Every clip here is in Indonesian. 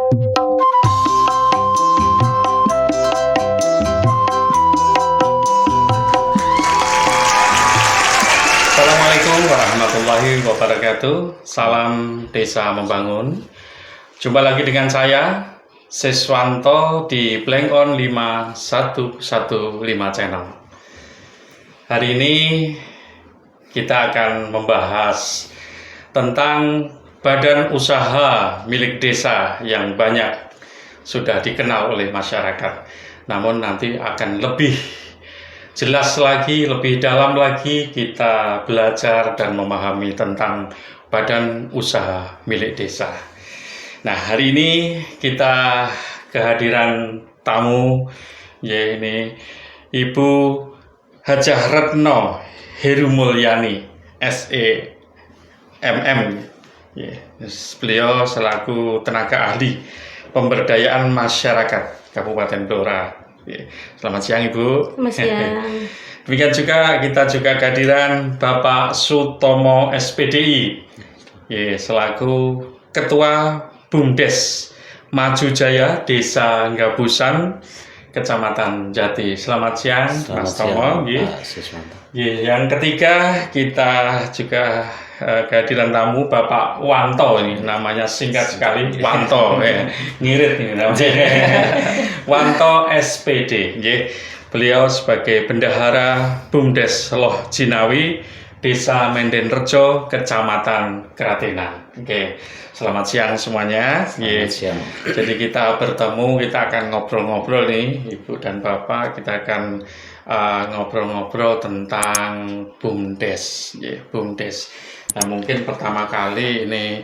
Assalamualaikum warahmatullahi wabarakatuh. Salam Desa Membangun. Jumpa lagi dengan saya Siswanto di Blank On 5115 Channel. Hari ini kita akan membahas tentang badan usaha milik desa yang banyak sudah dikenal oleh masyarakat. Namun nanti akan lebih jelas lagi, lebih dalam lagi kita belajar dan memahami tentang badan usaha milik desa. Nah, hari ini kita kehadiran tamu, ya ini Ibu Hajah Retno Heru Mulyani, SEMM. Ya, beliau selaku tenaga ahli pemberdayaan masyarakat Kabupaten Blora. Selamat siang Ibu. Selamat siang. Demikian juga kita kehadiran Bapak Sutomo SPDI, ya, selaku Ketua BUMDes Maju Jaya Desa Gabusan, Kecamatan Jati. Selamat siang, Mas Tomo. Yang ketiga kita juga kehadiran tamu Bapak Wanto, ini namanya singkat sekali, Wanto, ngirit ini namanya. Wanto SPD, beliau sebagai bendahara BUMDes Loh Jinawi, Desa Mendenrejo, Kecamatan Kratenan. Selamat siang semuanya. Selamat siang. Jadi kita bertemu, kita akan ngobrol-ngobrol nih, Ibu dan Bapak, kita akan ngobrol-ngobrol tentang BUMDes, BUMDes. Nah, mungkin pertama kali ini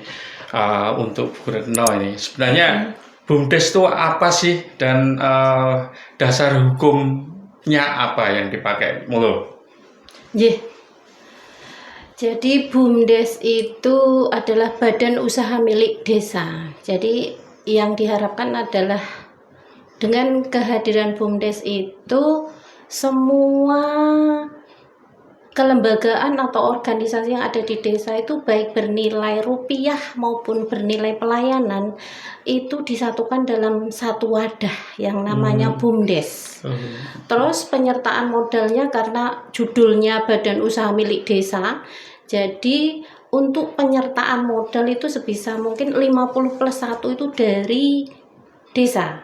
untuk Bu Retno ini, sebenarnya BUMDes itu apa sih dan dasar hukumnya apa yang dipakai? Jadi BUMDes itu adalah badan usaha milik desa. Jadi yang diharapkan adalah dengan kehadiran BUMDes itu semua kelembagaan atau organisasi yang ada di desa itu baik bernilai rupiah maupun bernilai pelayanan itu disatukan dalam satu wadah yang namanya BUMDes. Terus penyertaan modalnya karena judulnya badan usaha milik desa, jadi untuk penyertaan modal itu sebisa mungkin 50+1 itu dari desa.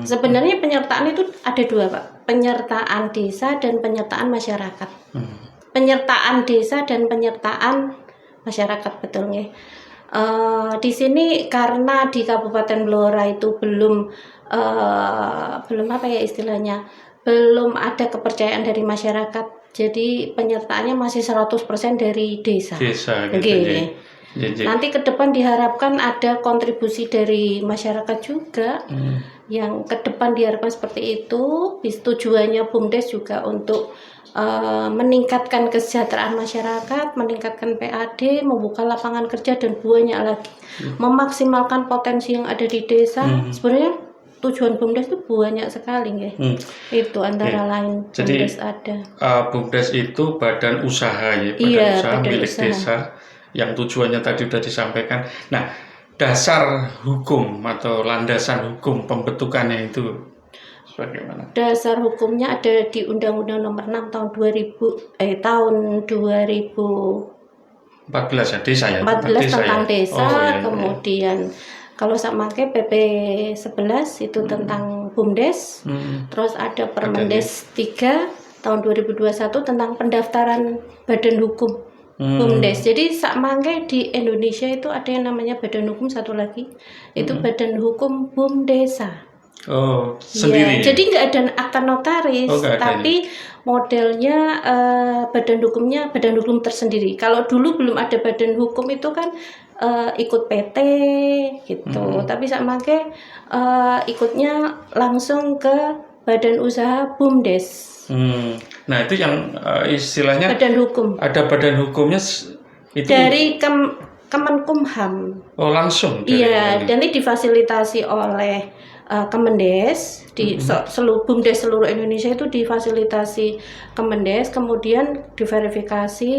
Sebenarnya penyertaan itu ada dua, Pak. Penyertaan desa dan penyertaan masyarakat. Penyertaan desa dan penyertaan masyarakat, betul nggih. Di sini karena di Kabupaten Blora itu belum apa ya istilahnya, belum ada kepercayaan dari masyarakat. Jadi penyertaannya masih 100% dari desa. Nanti ke depan diharapkan ada kontribusi dari masyarakat juga. Yang ke depan diharapkan seperti itu. Tujuannya BUMDes juga untuk meningkatkan kesejahteraan masyarakat, meningkatkan PAD, membuka lapangan kerja dan banyak lagi. Memaksimalkan potensi yang ada di desa. Sebenarnya tujuan BUMDes itu banyak sekali, itu antara lain. Jadi BUMDes ada. BUMDes itu badan usaha, ya, badan usaha milik desa yang tujuannya tadi sudah disampaikan. Nah, dasar hukum atau landasan hukum pembentukannya itu bagaimana? Dasar hukumnya ada di Undang-Undang Nomor 6 tahun 2014 ya, desa ya. 14 tentang ya? desa, kemudian kalau samangke PP 11 itu tentang BUMDes. Terus ada Permendes 3 tahun 2021 tentang pendaftaran badan hukum BUMDes. Jadi sakmangke di Indonesia itu ada yang namanya badan hukum satu lagi, itu badan hukum BUMDesa. Sendiri. Ya, jadi nggak ada akta notaris, tapi modelnya badan hukumnya badan hukum tersendiri. Kalau dulu belum ada badan hukum itu kan ikut PT gitu, tapi sakmangke ikutnya langsung ke badan usaha BUMDes. Nah itu yang istilahnya badan hukum. Ada badan hukumnya itu dari Kemenkumham. Langsung. Iya, dan ini difasilitasi oleh Kemendes di seluruh BUMDes seluruh Indonesia itu difasilitasi Kemendes, kemudian diverifikasi,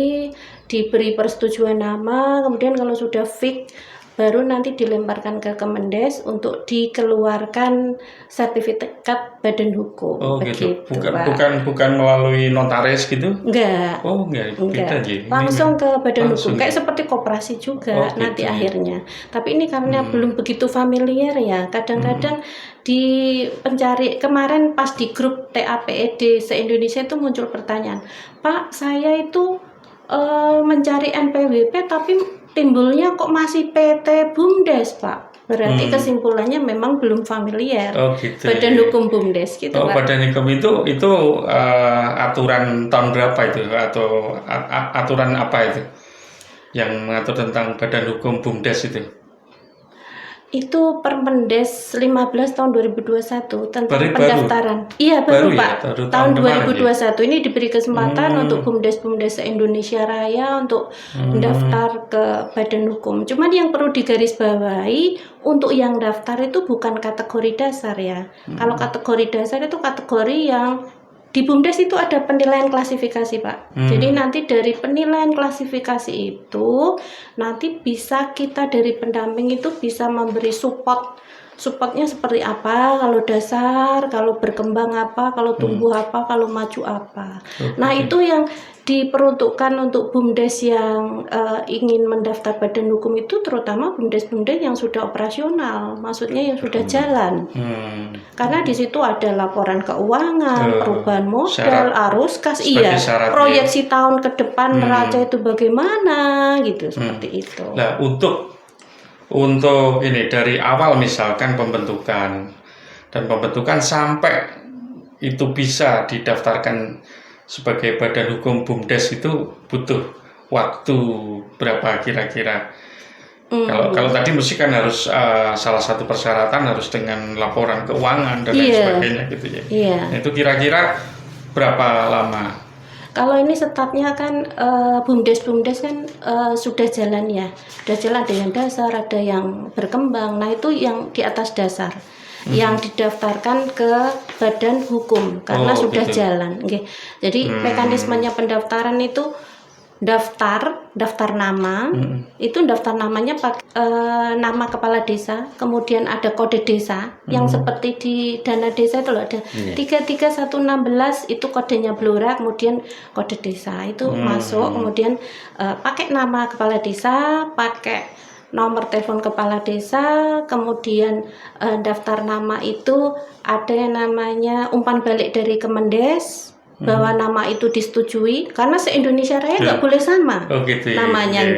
diberi persetujuan nama, kemudian kalau sudah fix baru nanti dilemparkan ke Kemendes untuk dikeluarkan sertifikat badan hukum. Oh gitu. Begitu, Pak. Bukan melalui notaris gitu? Enggak. Oh enggak. Beda aja. Langsung ke badan langsung. hukum. Kayak seperti koperasi juga Oh, nanti gitu. akhirnya. Tapi ini karena belum begitu familiar ya. Kadang-kadang di pencari kemarin pas di grup TAPED se-Indonesia itu muncul pertanyaan, Pak, saya itu mencari NPWP tapi timbulnya kok masih PT BUMDes, Pak. Berarti kesimpulannya memang belum familiar. Oh gitu. Badan hukum BUMDes gitu, Oh, Pak. badan hukum itu aturan tahun berapa itu atau aturan apa itu yang mengatur tentang badan hukum BUMDes itu? Itu Permendes 15 tahun 2021 tentang Baru? pendaftaran. Iya, baru, Baru ya? Pak. Baru tahun tahun kemarin 2021 ini diberi kesempatan untuk BUMDes Indonesia Raya untuk mendaftar ke badan hukum. Cuman yang perlu digarisbawahi untuk yang daftar itu bukan kategori dasar ya. Kalau kategori dasar itu kategori yang di BUMDes itu ada penilaian klasifikasi, Pak. Jadi nanti dari penilaian klasifikasi itu nanti bisa kita dari pendamping itu bisa memberi supportnya seperti apa, kalau dasar, kalau berkembang apa, kalau tumbuh apa, kalau maju apa. Nah itu yang diperuntukkan untuk BUMDes yang ingin mendaftar badan hukum itu terutama BUMDes yang sudah operasional, maksudnya yang sudah jalan. Karena di situ ada laporan keuangan, perubahan modal, arus kas, proyeksi tahun ke depan neraca itu bagaimana, gitu seperti itu. Nah, untuk ini dari awal misalkan pembentukan sampai itu bisa didaftarkan sebagai badan hukum BUMDes itu butuh waktu berapa kira-kira? Kalau tadi mesti kan harus salah satu persyaratan harus dengan laporan keuangan dan lain sebagainya gitu ya. Itu kira-kira berapa lama? Kalau ini setapnya kan BUMDes kan sudah jalan ya, sudah jalan ada yang dasar, ada yang berkembang. Nah itu yang di atas dasar, yang didaftarkan ke badan hukum karena sudah jalan. Okay. Jadi mekanismenya pendaftaran itu daftar nama, itu daftar namanya nama kepala desa, kemudian ada kode desa yang seperti di dana desa itu loh ada 33116 itu kodenya Blora, kemudian kode desa itu masuk, kemudian pakai nama kepala desa, pakai nomor telepon kepala desa, kemudian daftar nama itu ada yang namanya umpan balik dari Kemendes bahwa nama itu disetujui karena se-Indonesia Raya nggak boleh sama namanya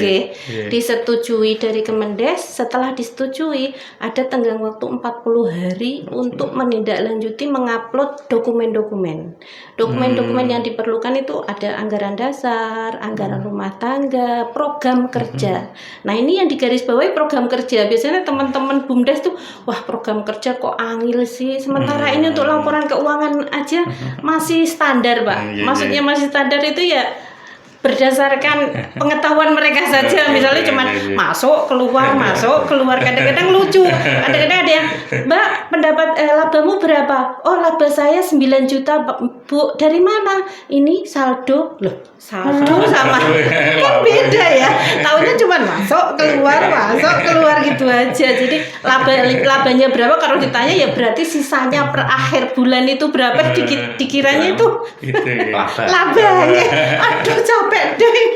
disetujui dari Kemendes. Setelah disetujui ada tenggang waktu 40 hari untuk menindaklanjuti mengupload dokumen-dokumen yang diperlukan itu ada anggaran dasar, anggaran rumah tangga, program kerja. Nah ini yang digarisbawahi program kerja. Biasanya teman-teman BUMDes tuh wah program kerja kok angil sih, sementara ini untuk laporan keuangan aja masih standar, Pak. Maksudnya masih standar itu ya berdasarkan pengetahuan mereka saja, misalnya cuma masuk keluar kadang-kadang lucu, kadang-kadang ada yang Mbak pendapat labamu berapa? Oh laba saya 9 juta Bu, dari mana? Ini saldo saldo sama kan beda ya, tahunya cuma masuk keluar gitu aja. Jadi labanya berapa kalau ditanya ya berarti sisanya per akhir bulan itu berapa, dikiranya itu labanya. Aduh capek deh.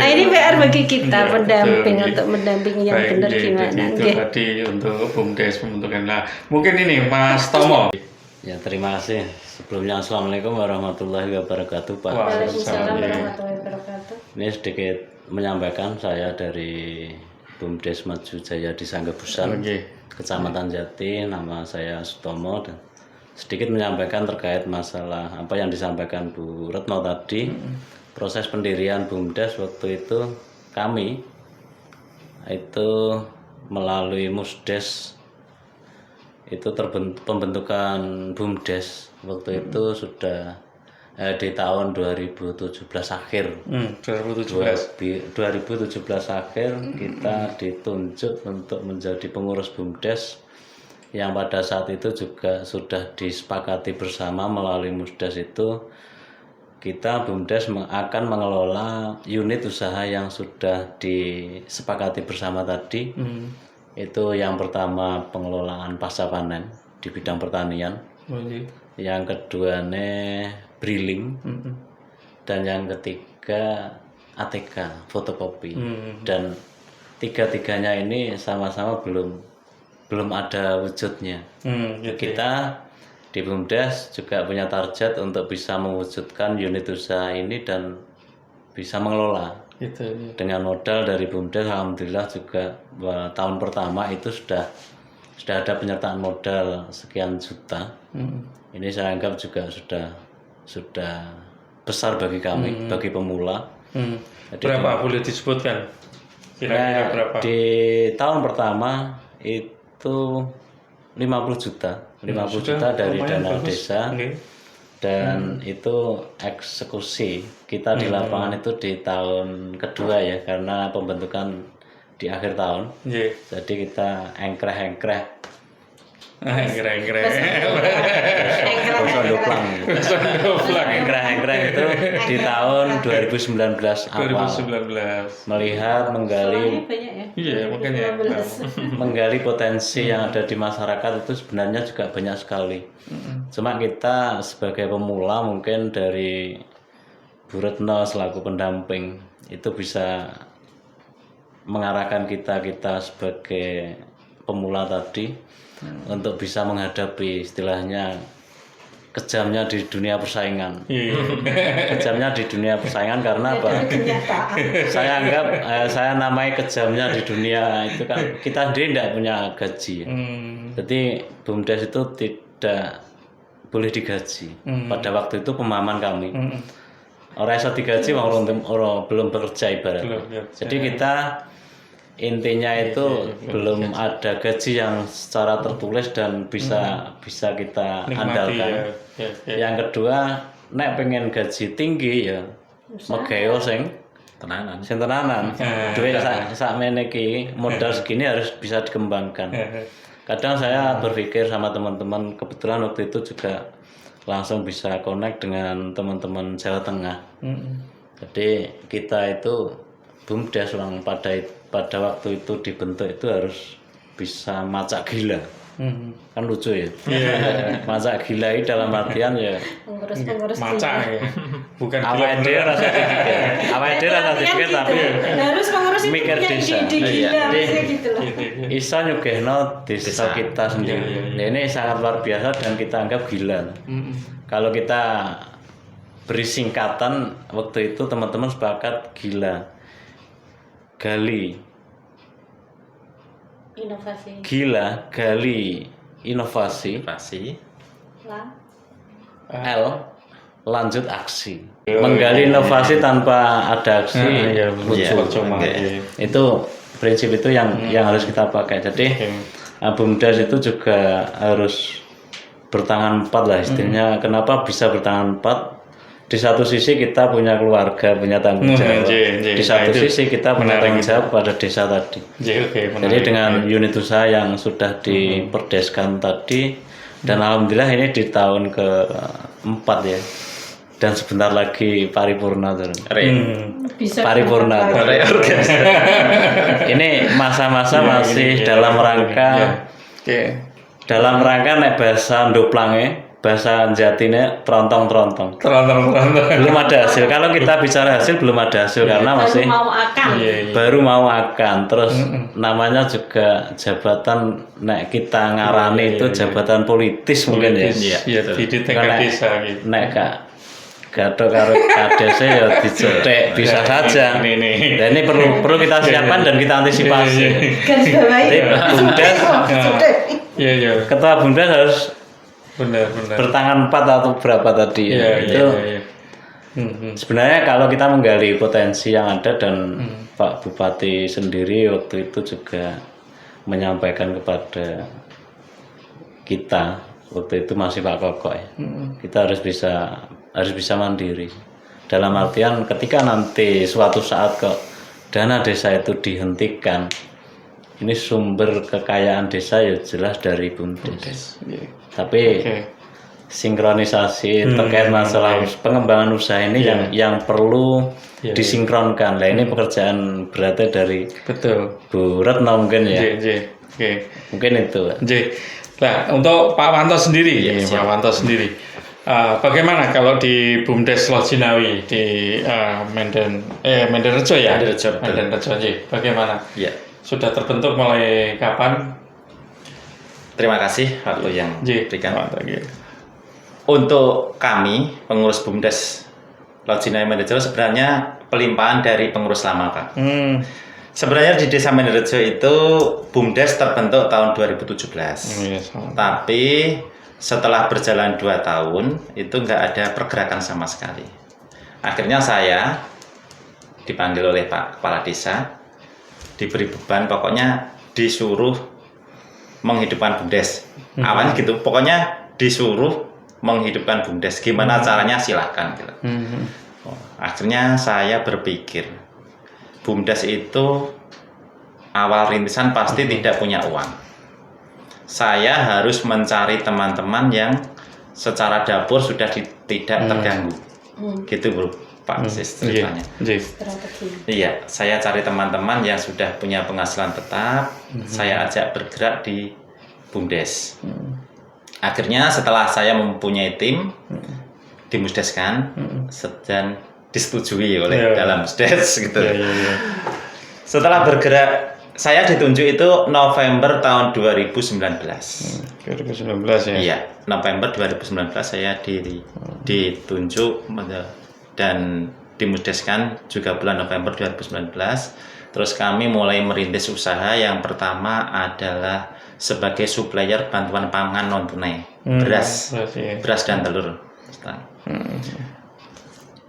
Nah ini PR bagi kita pendamping untuk mendampingi yang benar gimana. Itu tadi untuk BUMDes pembentukan. Nah mungkin ini Mas Tomo. Ya terima kasih. Sebelumnya Assalamualaikum warahmatullahi wabarakatuh Pak. Waalaikumsalam warahmatullahi wabarakatuh. Ini sedikit menyampaikan saya dari BUMDes Maju Jaya di Sanggebusan, Kecamatan Jati. Nama saya Sutomo dan sedikit menyampaikan terkait masalah apa yang disampaikan Bu Retno tadi. Proses pendirian BUMDes waktu itu kami itu melalui Musdes itu pembentukan BUMDes waktu itu sudah di tahun 2017 akhir. 2017 akhir kita ditunjuk untuk menjadi pengurus BUMDes yang pada saat itu juga sudah disepakati bersama melalui Musdes itu kita BUMDes akan mengelola unit usaha yang sudah disepakati bersama tadi. Itu yang pertama pengelolaan pasca panen di bidang pertanian. Yang kedua breeding. Dan yang ketiga ATK, fotokopi. Dan tiga-tiganya ini sama-sama belum ada wujudnya. Kita di BUMDes juga punya target untuk bisa mewujudkan unit usaha ini dan bisa mengelola. Dengan modal dari BUMDes, alhamdulillah juga tahun pertama itu sudah ada penyertaan modal sekian juta. Ini saya anggap juga sudah besar bagi kami, bagi pemula. Jadi berapa boleh disebutkan? Kira-kira berapa? Di tahun pertama itu 50 juta dari dana desa. Dan itu eksekusi kita di lapangan itu di tahun kedua ya, karena pembentukan di akhir tahun. Jadi kita engkreh-engkreh engkreh itu di tahun 2019 awal. Melihat menggali potensi yang ada di masyarakat itu sebenarnya juga banyak sekali. Cuma kita sebagai pemula mungkin dari Bu Retno selaku pendamping itu bisa mengarahkan kita sebagai pemula tadi untuk bisa menghadapi istilahnya kejamnya di dunia persaingan. Kejamnya di dunia persaingan karena apa? Saya anggap saya namai kejamnya di dunia itu kan kita sendiri tidak punya gaji. Jadi BUMDes itu tidak boleh digaji. Pada waktu itu pemahaman kami. Orang iso digaji orang belum bekerja ibarat. Jadi kita intinya itu belum ada gaji yang secara tertulis dan bisa kita andalkan. Yang kedua, nek pengen gaji tinggi ya megeo sing tenanan. Duit sakmene iki modal segini harus bisa dikembangkan. Kadang saya berpikir sama teman-teman, kebetulan waktu itu juga langsung bisa connect dengan teman-teman Jawa Tengah. Jadi kita itu BUMDes orang pada waktu itu dibentuk itu harus bisa macak gila. Kan lucu ya. Macak gila itu dalam artian ya Pengurus macak ya. Bukan awake dhewe rasa dipikir. Awake dhewe rasa dipikir tapi harus pengurus mikir desa. gitu loh. Iso nyugihno desa kita sendiri. Nah, ini sangat luar biasa dan kita anggap gila. Kalau kita beri singkatan waktu itu teman-teman sepakat gila. Gali inovasi. L lanjut aksi. Menggali inovasi tanpa ada aksi muncul. Itu prinsip itu yang harus kita pakai. Jadi BUMDes itu juga harus bertangan empat lah istilahnya. Kenapa bisa bertangan empat? Di satu sisi kita punya keluarga, punya tanggung jawab. Di satu sisi kita punya tanggung jawab pada desa tadi. Jadi dengan unit usaha yang sudah diperdeskan tadi, dan alhamdulillah ini di tahun ke-4 ya. Dan sebentar lagi paripurna paripurna. Ini masa-masa masih dalam rangka nek bahasa ndoplange. Bahasa Jatine trontong-trontong. Belum ada hasil. Kalau kita bicara hasil belum ada hasil karena masih baru mau akan. Terus namanya juga jabatan nek kita ngarani itu jabatan politis mungkin ya. Iya, di tingkat desa gitu. Nek gathok karo KDC ya dicetek bisa saja. Dan ini perlu kita siapkan dan kita antisipasi. Jadi BUMDes Ketua BUMDes harus benar. Bertangan 4 atau berapa tadi itu. Sebenarnya kalau kita menggali potensi yang ada dan Pak Bupati sendiri waktu itu juga menyampaikan kepada kita waktu itu masih Pak Koko ya. Kita harus bisa mandiri. Dalam artian ketika nanti suatu saat kok dana desa itu dihentikan, ini sumber kekayaan desa ya jelas dari BUMDes. Tapi sinkronisasi terkait masalah pengembangan usaha ini yang perlu disinkronkan. Nah, ini pekerjaan beratnya dari Betul. Bu Retno mungkin ya. Oke. Mungkin itu. Nah, untuk Pak Wanto sendiri, Pak Wanto sendiri, bagaimana kalau di BUMDes Lojinawi di Mendenrejo ya? Mendenrejo, bagaimana? Ya. Sudah terbentuk mulai kapan? Terima kasih waktu yang diberikan. Untuk kami pengurus BUMDes Lojinawi Mendenrejo sebenarnya pelimpahan dari pengurus lama, Pak. Sebenarnya di Desa Mendenrejo itu BUMDes terbentuk tahun 2017. Tapi setelah berjalan 2 tahun itu nggak ada pergerakan sama sekali. Akhirnya saya dipanggil oleh Pak Kepala Desa, diberi beban, pokoknya disuruh menghidupkan BUMDes. Awalnya gitu, pokoknya disuruh menghidupkan BUMDes. Gimana caranya silahkan. Gitu. Akhirnya saya berpikir, BUMDes itu awal rintisan pasti tidak punya uang. Saya harus mencari teman-teman yang secara dapur sudah tidak terganggu. Gitu Bro, Pak Sis ceritanya. Iya, saya cari teman-teman yang sudah punya penghasilan tetap, saya ajak bergerak di BUMDes. Akhirnya setelah saya mempunyai tim, dimusdeskan dan disetujui oleh dalam musdes gitu. Setelah bergerak, saya ditunjuk itu November tahun 2019. 2019 ya? Iya, November 2019 saya ditunjuk dan dimusdeskan juga bulan November 2019. Terus kami mulai merintis usaha. Yang pertama adalah sebagai supplier bantuan pangan non tunai, beras dan telur.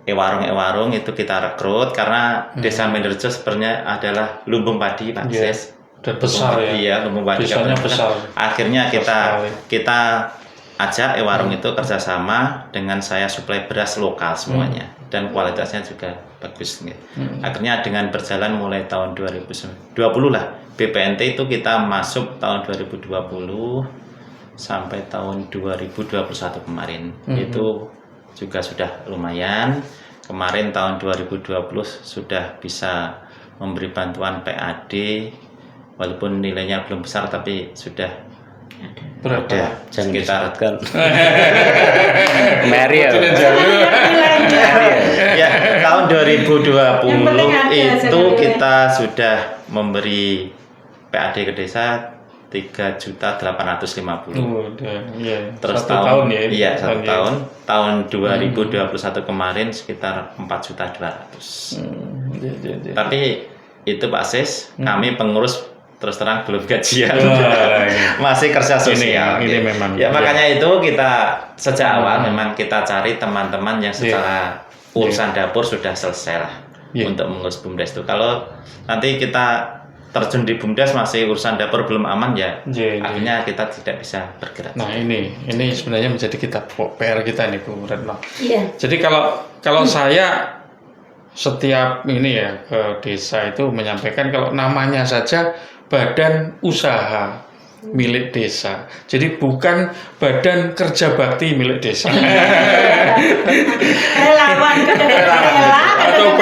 Warung itu kita rekrut karena Desa Mendenrejo sebenarnya adalah lumbung padi, Pak Sis. Dan besar ya. Iya, lumbung padi. Besar. Akhirnya kita ajak warung itu kerjasama dengan saya suplai beras lokal semuanya dan kualitasnya juga bagus. Akhirnya dengan berjalan mulai tahun 2020 lah, BPNT itu kita masuk tahun 2020 sampai tahun 2021 kemarin. Itu juga sudah lumayan. Kemarin tahun 2020 sudah bisa memberi bantuan PAD, walaupun nilainya belum besar tapi sudah berapa? Sekitar kan. Mary ya, tahun 2020 itu kita sudah memberi PAD ke desa 3.850.000. Terus tahun 1 tahun, tahun 2021 kemarin sekitar 4.200.000. Tapi itu Pak Sis, kami pengurus terus terang belum gajian, masih kerja sosial. Ini memang. Ya makanya itu kita sejak awal memang kita cari teman-teman yang secara urusan dapur sudah selesai lah untuk mengurus BUMDes itu. Kalau nanti kita terjun di BUMDes masih urusan dapur belum aman akhirnya kita tidak bisa bergerak. Nah ini sebenarnya menjadi PR kita nih Bu Retno. Iya. Jadi kalau saya setiap ini ya ke desa itu menyampaikan kalau namanya saja badan usaha milik desa. Jadi bukan badan kerja bakti milik desa. Relawan atau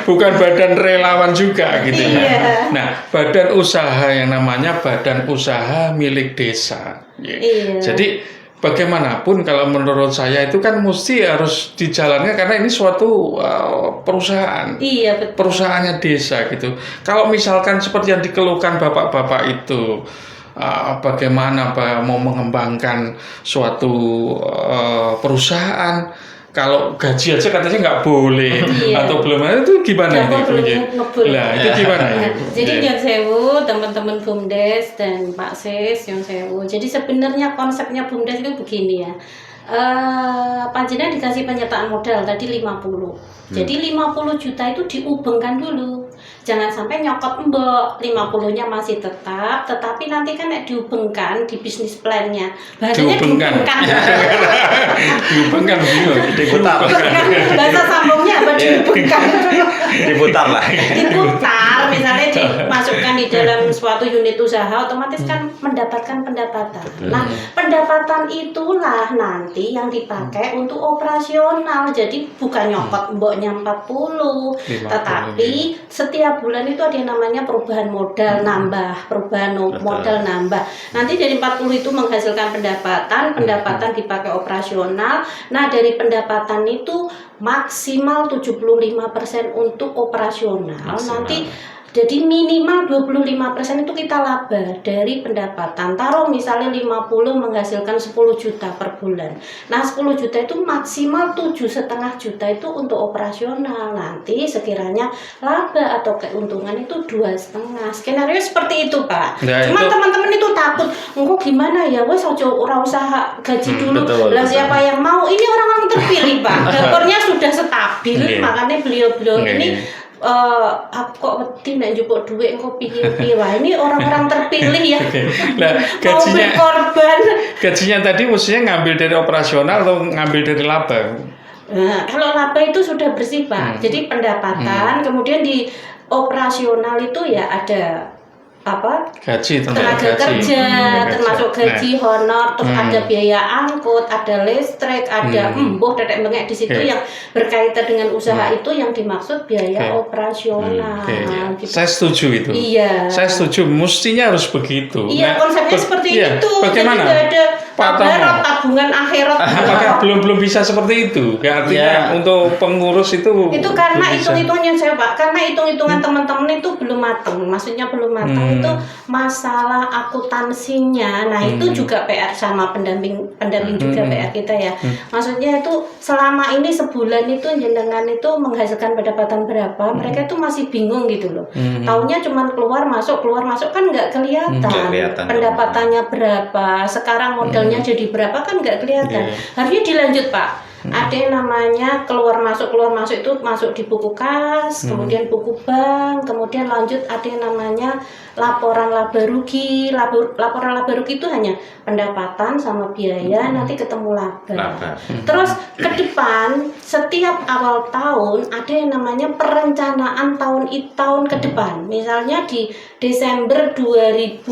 bukan badan relawan juga gitu ya. Nah, badan usaha yang namanya badan usaha milik desa. Jadi bagaimanapun kalau menurut saya itu kan mesti harus dijalankan karena ini suatu perusahaan. Iya, betul. Perusahaannya desa gitu. Kalau misalkan seperti yang dikeluhkan bapak-bapak itu bagaimana mau mengembangkan suatu perusahaan kalau gaji aja katanya nggak boleh atau belum ada itu gimana itu? Nah, itu gimana ya? Jadi Nyon Sewu, teman-teman BUMDes dan Pak Sis Nyon Sewu. Jadi sebenarnya konsepnya BUMDes itu begini ya. Panjenengan dikasih penyertaan modal tadi 50. Jadi 50 juta itu diubengkan dulu. Jangan sampai nyokot mbok 50-nya masih tetap, tetapi nanti kan diubengkan di bisnis plan-nya. Bahasanya diubengkan. Diubengkan diputar. Bahasa sambungnya apa diubengkan? Diputar lah. Diputar misalnya dimasukkan di dalam suatu unit usaha, otomatis kan mendapatkan pendapatan. Nah, pendapatan itulah nanti yang dipakai untuk operasional. Jadi bukan nyokot mboknya 40, tetapi setiap bulan itu ada yang namanya perubahan modal nambah, perubahan modal nambah. Nanti dari 40 itu menghasilkan pendapatan dipakai operasional. Nah, dari pendapatan itu maksimal 75% untuk operasional. Nanti jadi minimal 25% itu kita laba dari pendapatan. Taruh misalnya 50 menghasilkan 10 juta per bulan. Nah, 10 juta itu maksimal 7,5 juta itu untuk operasional. Nanti sekiranya laba atau keuntungan itu 2,5. Skenario seperti itu, Pak. Nah, cuma teman-teman itu takut, engkau gimana ya, wes ora usah gaji dulu. Lah siapa yang mau? Ini orang-orang terpilih, Pak. Dapornya sudah stabil, makanya beliau-beliau ini aku kok wedi nek njupuk dhuwit engko piye-piye. Wah, ini orang-orang terpilih ya. Nah, gajinya korban. Gajinya tadi maksudnya ngambil dari operasional atau ngambil dari laba? Nah, kalau laba itu sudah bersih, Pak. Jadi pendapatan, kemudian di operasional itu ya ada gaji, tenaga kerja, termasuk gaji, honor, terus ada biaya angkut, ada listrik, ada tetek bengek di situ yang berkaitan dengan usaha itu yang dimaksud biaya operasional. Gitu. Saya setuju itu. Iya. Saya setuju, mestinya harus begitu. Iya, konsepnya seperti itu. Bagaimana? Jadi ada tabungan akhirat. Apakah belum bisa seperti itu? Artinya untuk pengurus itu. Itu karena hitung-hitungannya saya, Pak. Karena hitung-hitungan teman-teman itu belum matang. Maksudnya belum matang. Itu masalah akuntansinya. Nah, itu juga PR sama pendamping juga PR kita ya. Maksudnya itu selama ini sebulan itu jenengan itu menghasilkan pendapatan berapa, mereka itu masih bingung gitu loh. Taunya cuma keluar masuk kan nggak kelihatan. Pendapatannya berapa, sekarang modalnya jadi berapa kan nggak kelihatan. Harusnya dilanjut, Pak. Ada yang namanya keluar masuk itu masuk di buku kas, kemudian buku bank, kemudian lanjut ada yang namanya laporan laba rugi. Laporan laba rugi itu hanya pendapatan sama biaya, nanti ketemu laba. Terus ke depan setiap awal tahun ada yang namanya perencanaan tahun ke depan. Misalnya di Desember 2022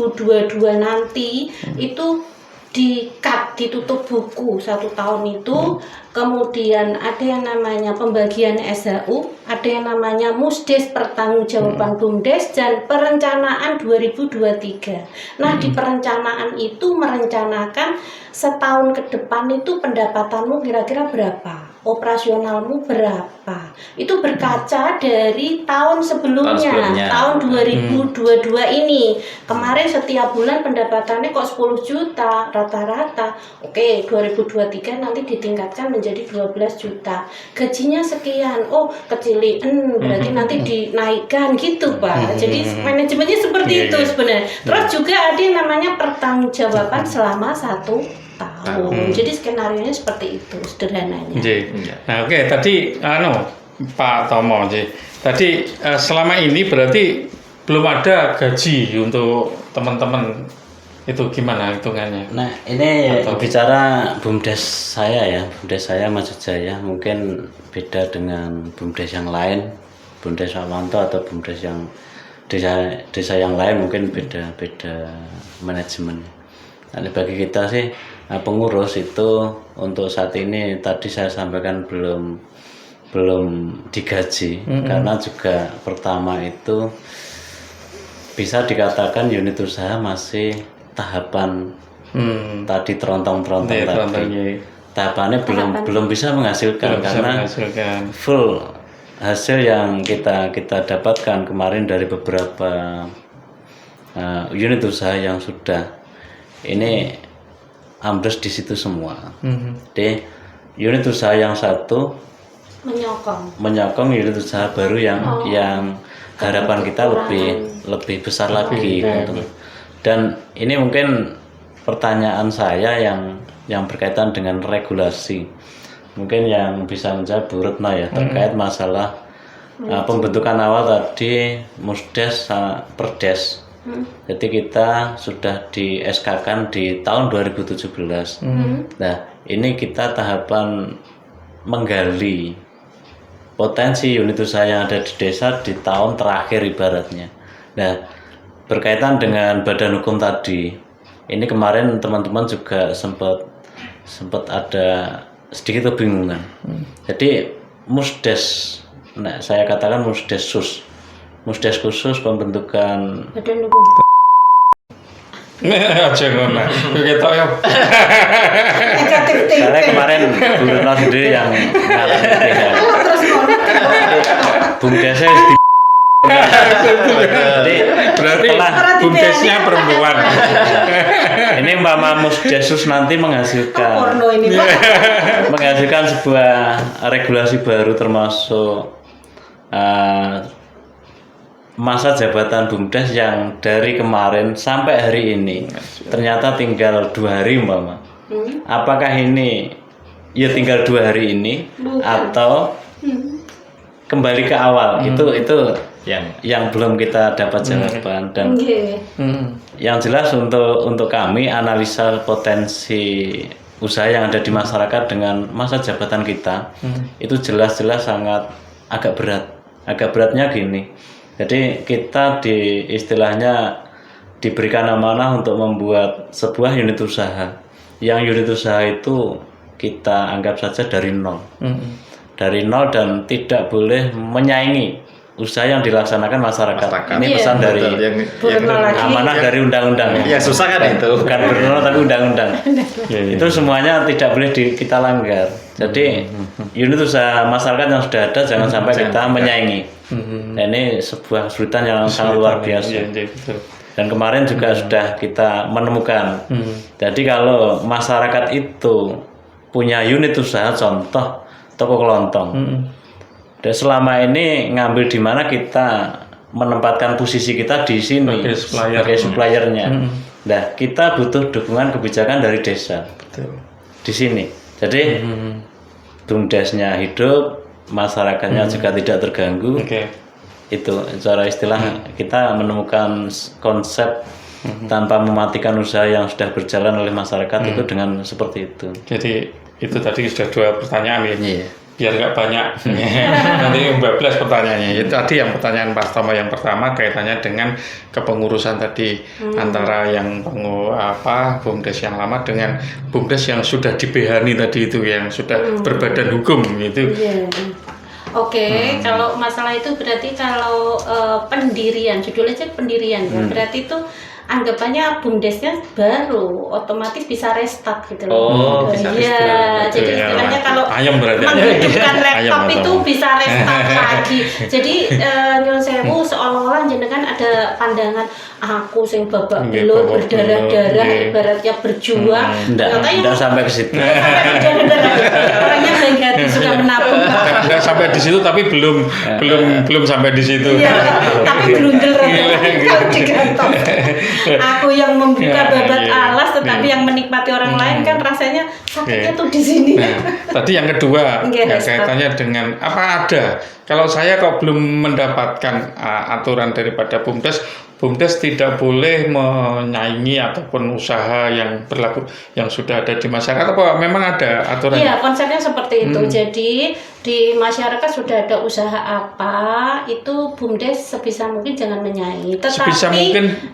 nanti itu ditutup buku 1 tahun itu, kemudian ada yang namanya pembagian SHU, ada yang namanya musdes pertanggungjawaban BUMDes dan perencanaan 2023. Nah, di perencanaan itu merencanakan setahun ke depan itu pendapatanmu kira-kira berapa, operasionalmu berapa. Itu berkaca dari tahun sebelumnya. Tahun 2022 ini. Kemarin setiap bulan pendapatannya kok 10 juta rata-rata. Oke, 2023 nanti ditingkatkan menjadi 12 juta. Gajinya sekian. Oh, kecilin, berarti nanti dinaikkan gitu, Pak. Jadi manajemennya seperti itu sebenarnya. Terus juga ada yang namanya pertanggungjawaban selama 1 tahun. Jadi skenarionya seperti itu sederhananya. Nah, oke, tadi Pak Tomo, tadi selama ini berarti belum ada gaji untuk teman-teman, itu gimana hitungannya? Nah, ini bicara BUMDes saya Mas Jaya mungkin beda dengan BUMDes yang lain, BUMDes Wawanto atau BUMDes yang desa yang lain mungkin beda manajemen. Nah, bagi kita sih pengurus itu untuk saat ini tadi saya sampaikan belum digaji karena juga pertama itu bisa dikatakan unit usaha masih tahapan tadi terontong-terontong tadi. Tahapannya belum bisa menghasilkan karena full hasil yang kita dapatkan kemarin dari beberapa unit usaha yang sudah ini ambles di situ semua. Di unit usaha yang satu menyokong unit usaha baru yang harapan kita lebih besar lagi. Dan ini mungkin pertanyaan saya yang berkaitan dengan regulasi. Mungkin yang bisa menjawab Bu Retno ya terkait masalah pembentukan awal tadi musdes perdes. Jadi kita sudah di SK-kan di tahun 2017. Nah, ini kita tahapan menggali potensi unit usaha yang ada di desa di tahun terakhir ibaratnya. Nah, berkaitan dengan badan hukum tadi, ini kemarin teman-teman juga sempat ada sedikit kebingungan. Jadi Musdes, nah saya katakan Musdesus, Musdes khusus pembentukan Badan hukum. Aja ngono. Kita ya. Negatif Soalnya kemarin Bu Retno sendiri yang ngarang PH. Terus ngono. Bumdesnya di jadi Berarti setelah bumdesnya perempuan. ini Mbak Musdesus nanti menghasilkan Porno ini Pak. menghasilkan sebuah regulasi baru termasuk masa jabatan Bumdes yang dari kemarin sampai hari ini ternyata tinggal 2 hari Mbak. Apakah ini ya tinggal 2 hari ini atau kembali ke awal? Itu yang belum kita dapat jawaban dan yang jelas untuk kami analisa potensi usaha yang ada di masyarakat dengan masa jabatan kita itu jelas-jelas sangat agak berat. Agak beratnya gini. Jadi kita istilahnya diberikan amanah untuk membuat sebuah unit usaha. Yang unit usaha itu kita anggap saja dari nol. Dari nol dan tidak boleh menyaingi usaha yang dilaksanakan masyarakat. Ini pesan dari yang amanah dari undang-undang. ya susah kan itu. Bukan bernol tapi undang-undang. Itu semuanya tidak boleh kita langgar. Jadi unit usaha masyarakat yang sudah ada jangan sampai kita menyaingi. Nah, ini sebuah kesulitan yang sangat luar biasa. Dan kemarin juga sudah kita menemukan. Jadi kalau masyarakat itu punya unit usaha, contoh toko kelontong. Dan selama ini ngambil di mana kita menempatkan posisi kita di sini sebagai suppliernya. Nah, kita butuh dukungan kebijakan dari desa. Di sini. Jadi Bumdesnya hidup, masyarakatnya juga tidak terganggu. Itu secara istilah kita menemukan konsep tanpa mematikan usaha yang sudah berjalan oleh masyarakat itu dengan seperti itu. Jadi itu tadi sudah 2 pertanyaan ya. Biar nggak banyak. Nanti 14 pertanyaannya. Itu tadi yang pertanyaan Pak Tomo yang pertama kaitannya dengan kepengurusan tadi antara yang Bumdes yang lama dengan Bumdes yang sudah dibehani tadi itu yang sudah berbadan hukum gitu. Oke, kalau masalah itu berarti kalau pendirian, judulnya aja pendirian ya, berarti itu anggapannya Bumdesnya baru, otomatis bisa restart gitu loh. Bisa restart. Jadi istilahnya kalau menghidupkan laptop itu bisa restart lagi. Jadi nyuwun sewu seolah-olah jenengan ada pandangan aku sing babak belur berdarah-darah ibaratnya berjuang. Enggak sampai ke situ. Orangnya baik hati sudah menabung. Enggak sampai di situ tapi belum sampai di situ. Iya, tapi blunder kalau digantong. Aku yang membuka babat alas tetapi yang menikmati orang lain kan rasanya sakitnya tuh di sini. Tadi yang kedua kaitannya dengan apa ada. Kalau saya kok belum mendapatkan aturan daripada Bumdes tidak boleh menyaingi ataupun usaha yang berlaku yang sudah ada di masyarakat. Apa memang ada aturan? Iya, konsepnya seperti itu. Jadi di masyarakat sudah ada usaha apa, itu Bumdes sebisa mungkin jangan menyaingi. Tetapi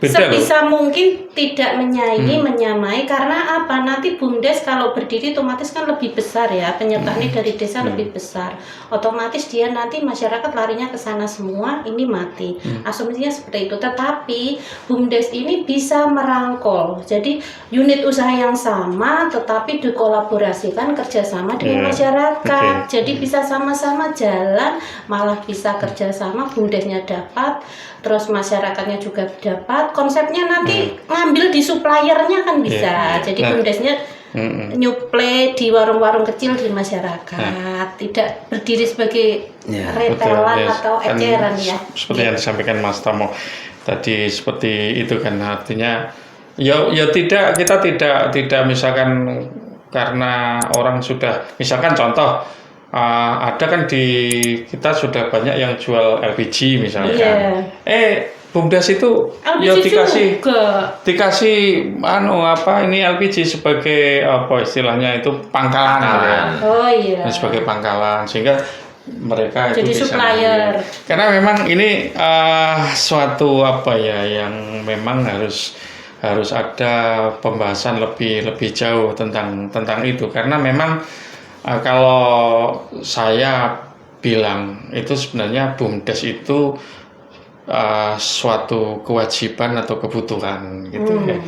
sebisa mungkin tidak menyaingi, menyamai karena apa? Nanti Bumdes kalau berdiri otomatis kan lebih besar ya, penyertaannya dari desa lebih besar. Otomatis dia nanti masyarakat larinya ke sana semua, ini mati. Asumsinya seperti itu. Tetapi Bumdes ini bisa merangkul. Jadi unit usaha yang sama tetapi dikolaborasikan kerjasama dengan masyarakat. Jadi bisa sama-sama jalan, malah bisa kerjasama, Bumdesnya dapat, terus masyarakatnya juga dapat. Konsepnya nanti ngambil di suppliernya kan bisa. Jadi Bumdesnya nyuplai di warung-warung kecil di masyarakat, tidak berdiri sebagai retailan atau eceran ya. Seperti yang disampaikan Mas Tomo tadi seperti itu kan, artinya ya tidak, kita tidak misalkan karena orang sudah misalkan contoh ada kan kita sudah banyak yang jual LPG misalkan. Bumdes itu LPG ya dikasih ini LPG sebagai apa istilahnya itu pangkalan. Oh iya. Sebagai pangkalan sehingga mereka itu jadi bisa supplier. karena memang ini suatu apa ya yang memang harus ada pembahasan lebih jauh tentang itu, karena memang kalau saya bilang itu sebenarnya BUMDes itu suatu kewajiban atau kebutuhan gitu ya.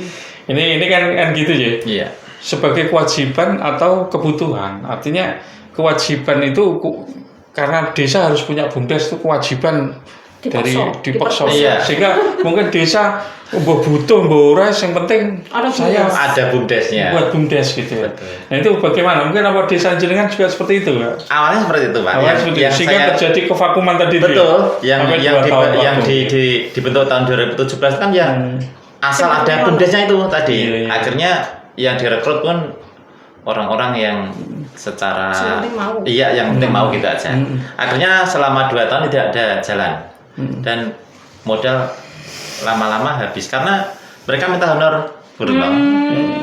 Ini kan gitu ya. Iya. Sebagai kewajiban atau kebutuhan, artinya kewajiban itu karena desa harus punya BUMDes itu kewajiban dipaksa. Iya. Sehingga mungkin desa butuh ora yang penting saya ada BUMDesnya buat BUMDes gitu ya. Betul. Nah itu bagaimana? Mungkin apa desa jenengan juga seperti itu Pak? Awalnya seperti itu Pak. Sehingga terjadi kevakuman tadi betul. Ya? Yang dibentuk tahun 2017 kan yang asal ada BUMDesnya itu tadi. Iya. Akhirnya yang direkrut pun orang-orang yang secara yang penting mau gitu aja. Akhirnya selama 2 tahun tidak ada jalan dan modal lama-lama habis karena mereka minta honor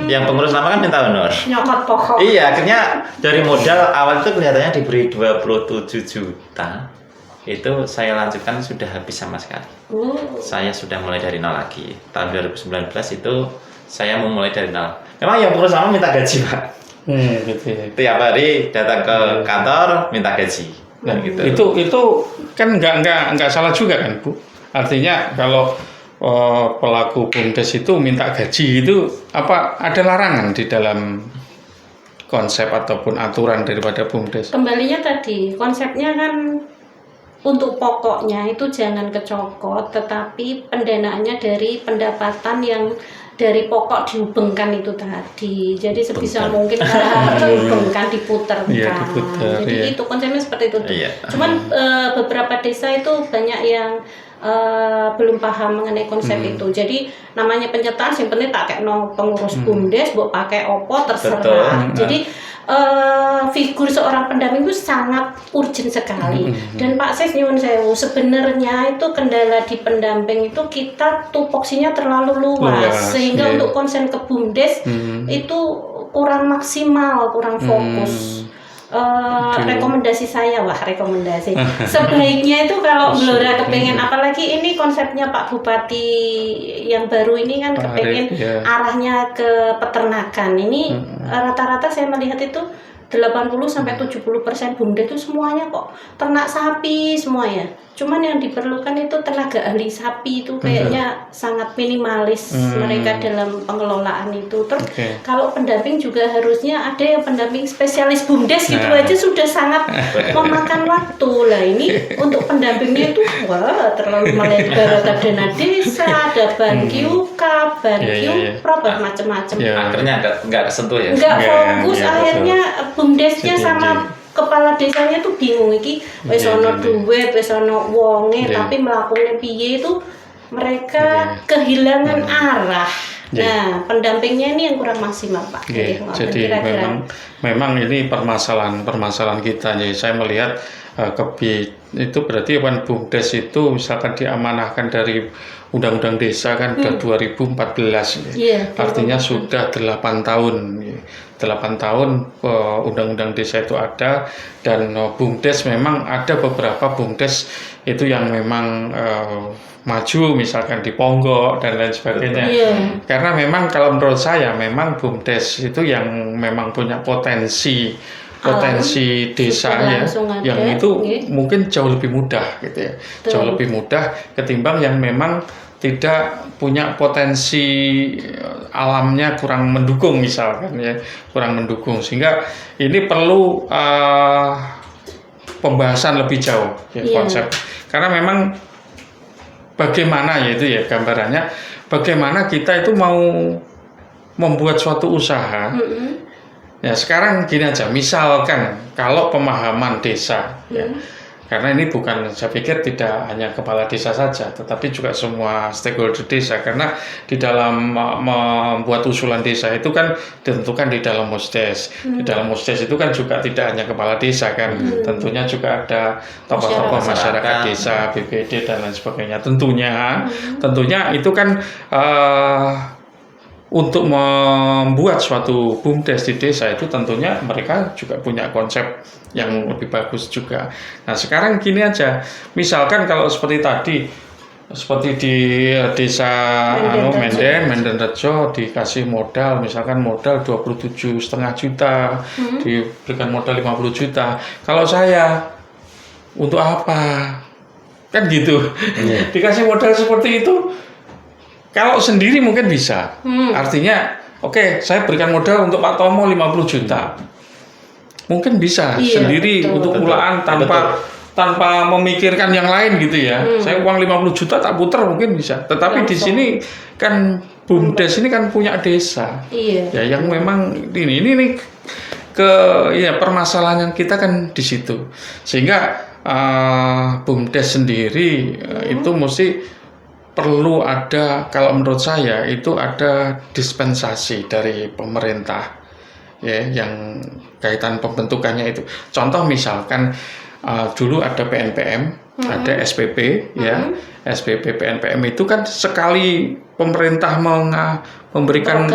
yang pengurus lama kan minta honor. Nyokot pokok. Iya, akhirnya dari modal awal itu kelihatannya diberi 27 juta. Itu saya lanjutkan sudah habis sama sekali. Saya sudah mulai dari nol lagi. Tahun 2019 itu saya mau mulai dari nol. Memang yang pengurus lama minta gaji Pak. Gitu ya. Tiap hari datang ke kantor minta gaji. Nah, gitu. itu kan nggak salah juga kan Bu. Artinya kalau pelaku BUMDes itu minta gaji itu apa ada larangan di dalam konsep ataupun aturan daripada BUMDes? Kembalinya tadi konsepnya kan untuk pokoknya itu jangan kecokot, tetapi pendanaannya dari pendapatan yang dari pokok dihubungkan itu tadi. Jadi sebisa mungkin dihubungkan, diputarkan. Iya, diputar, jadi iya. itu konsepnya seperti itu. Iya. Cuman beberapa desa itu banyak yang belum paham mengenai konsep itu. Jadi namanya penyertaan yang penting tak kayak pengurus BUMDes, buat pakai opo terserah. Jadi figur seorang pendamping itu sangat urgent sekali. Dan Pak Ses nyuwun sewu, sebenarnya itu kendala di pendamping itu kita tupoksinya terlalu luas sehingga untuk konsen ke BUMDes itu kurang maksimal, kurang fokus. Rekomendasi saya sebaiknya itu kalau Blora kepengen, apalagi ini konsepnya Pak Bupati yang baru ini kan kepengen arahnya ke peternakan ini rata-rata saya melihat itu 80-70% BUMDes itu semuanya kok ternak sapi semuanya. Cuman yang diperlukan itu tenaga ahli sapi itu kayaknya sangat minimalis mereka dalam pengelolaan itu. Terus kalau pendamping juga harusnya ada yang pendamping spesialis BUMDes gitu aja sudah sangat memakan waktu. Lah ini untuk pendampingnya itu terlalu melebar, ada dana desa, ada bankiuka, bankiuprop, macam-macam. Akhirnya nggak kesentuh ya. Nggak fokus, akhirnya BUMDesnya sama kepala desanya tuh bingung iki wis ono duit, wis ono wonge, tapi melakukannya piye itu mereka kehilangan arah. Nah, pendampingnya ini yang kurang maksimal Pak. Jadi memang ini permasalahan kita. Jadi saya melihat itu berarti kan BUMDes itu misalkan diamanahkan dari Undang-Undang Desa kan udah 2014 artinya sudah 8 tahun. 8 tahun Undang-Undang Desa itu ada, dan BUMDes memang ada beberapa BUMDes itu yang memang maju misalkan di Ponggok dan lain sebagainya. Karena memang kalau menurut saya memang BUMDes itu yang memang punya potensi desanya yang itu mungkin jauh lebih mudah gitu ya. Jauh lebih mudah ketimbang yang memang tidak punya potensi alamnya kurang mendukung misalkan ya, kurang mendukung, sehingga ini perlu pembahasan lebih jauh konsep. Karena memang bagaimana yaitu ya gambarannya bagaimana kita itu mau membuat suatu usaha. Ya sekarang gini aja, misalkan kalau pemahaman desa karena ini bukan, saya pikir tidak hanya kepala desa saja, tetapi juga semua stakeholder desa, karena di dalam membuat usulan desa itu kan ditentukan di dalam Musdes. Di dalam Musdes itu kan juga tidak hanya kepala desa kan, tentunya juga ada tokoh-tokoh masyarakat desa, BPD dan lain sebagainya. Tentunya itu kan untuk membuat suatu BUMDes di desa itu tentunya mereka juga punya konsep yang lebih bagus juga. Nah sekarang gini aja, misalkan kalau seperti tadi, seperti di desa Menden Rejo dikasih modal, misalkan modal 27,5 juta, diberikan modal 50 juta. Kalau saya untuk apa? Kan gitu. Dikasih modal seperti itu, kalau sendiri mungkin bisa. Artinya, oke, saya berikan modal untuk Pak Tomo 50 juta. Mungkin bisa sendiri untuk pulaan tanpa memikirkan yang lain gitu ya. Saya uang 50 juta tak puter mungkin bisa. Tetapi di sini kan BUMDes ini kan punya desa. Ya yang memang ini permasalahan kita kan di situ. Sehingga BUMDes sendiri itu mesti perlu ada, kalau menurut saya itu ada dispensasi dari pemerintah ya, yang kaitan pembentukannya itu. Contoh misalkan dulu ada PNPM, ada SPP ya, SPP PNPM itu kan sekali pemerintah memberikan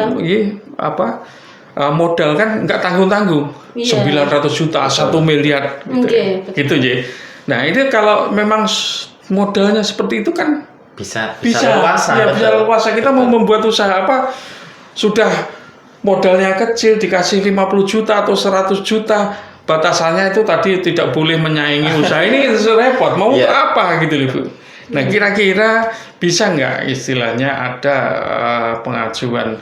modal kan nggak tanggung-tanggung, 900 juta, 1 miliar gitu ya. Nah ini kalau memang modalnya seperti itu kan bisa leluasa. Kita mau membuat usaha apa, sudah modalnya kecil dikasih 50 juta atau 100 juta, batasannya itu tadi tidak boleh menyaingi usaha ini repot, mau apa gitu loh Bu. Nah kira-kira bisa nggak istilahnya ada pengajuan,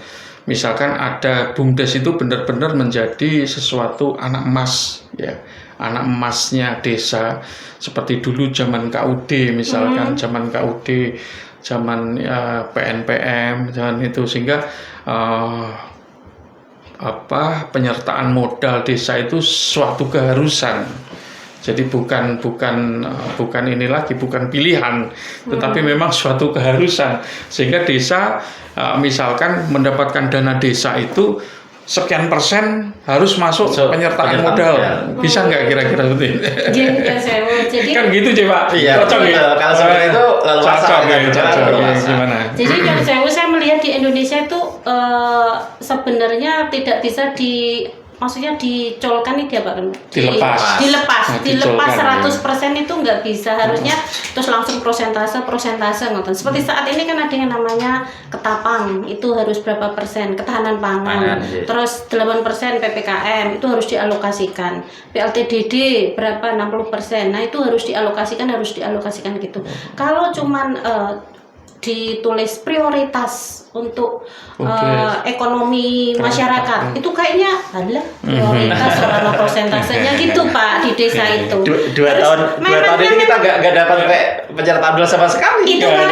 misalkan ada BUMDes itu benar-benar menjadi sesuatu anak emas ya, anak emasnya desa, seperti dulu zaman KUD misalkan, zaman KUD, zaman PNPM, zaman itu, sehingga penyertaan modal desa itu suatu keharusan. Jadi bukan ini lagi, bukan pilihan, tetapi memang suatu keharusan. Sehingga desa misalkan mendapatkan dana desa itu sekian persen harus masuk penyertaan modal. Bisa nggak kira-kira seperti itu? Jadi kan gitu sih Pak. Cocok ya. Kalau seperti itu lalu cocok gimana? Jadi kalau saya melihat di Indonesia itu sebenarnya tidak bisa maksudnya dicolkan itu apa kan? Dilepas 100% itu nggak bisa, harusnya terus langsung persentase ngoten. Seperti saat ini kan ada yang namanya ketapang, itu harus berapa persen ketahanan pangan, terus 8% PPKM itu harus dialokasikan, PLTDD berapa 60%, nah itu harus dialokasikan gitu. Kalau cuman ditulis prioritas untuk ekonomi masyarakat, itu kayaknya adalah prioritas soal persentasenya gitu Pak di desa itu. Dua tahun ini kita nggak dapat penyertaan modal sama sekali. Itu kan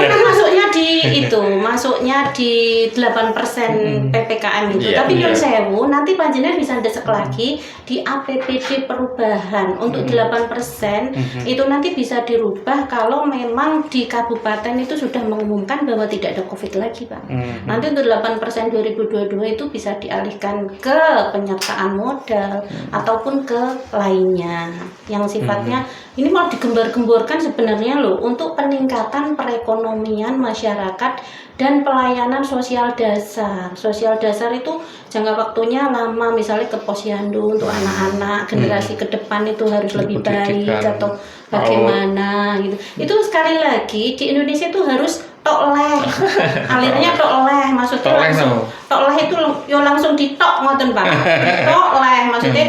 masuknya di 8% PPKM itu. Tapi nyun sewu nanti panjenengan bisa desek lagi di APBD perubahan untuk 8%, itu nanti bisa dirubah kalau memang di kabupaten itu sudah mengumumkan bahwa tidak ada COVID lagi Pak. Nanti untuk 8% 2022 itu bisa dialihkan ke penyertaan modal ataupun ke lainnya yang sifatnya ini mau digembar-gemborkan sebenarnya loh, untuk peningkatan perekonomian masyarakat dan pelayanan sosial dasar. Sosial dasar itu jangka waktunya lama, misalnya ke posyandu untuk anak-anak generasi ke depan itu harus lebih baik atau bagaimana gitu. Itu sekali lagi di Indonesia itu harus tokleh, alirnya tokleh, maksudnya langsung tokleh itu langsung ditok ngoten Pak, tokleh maksudnya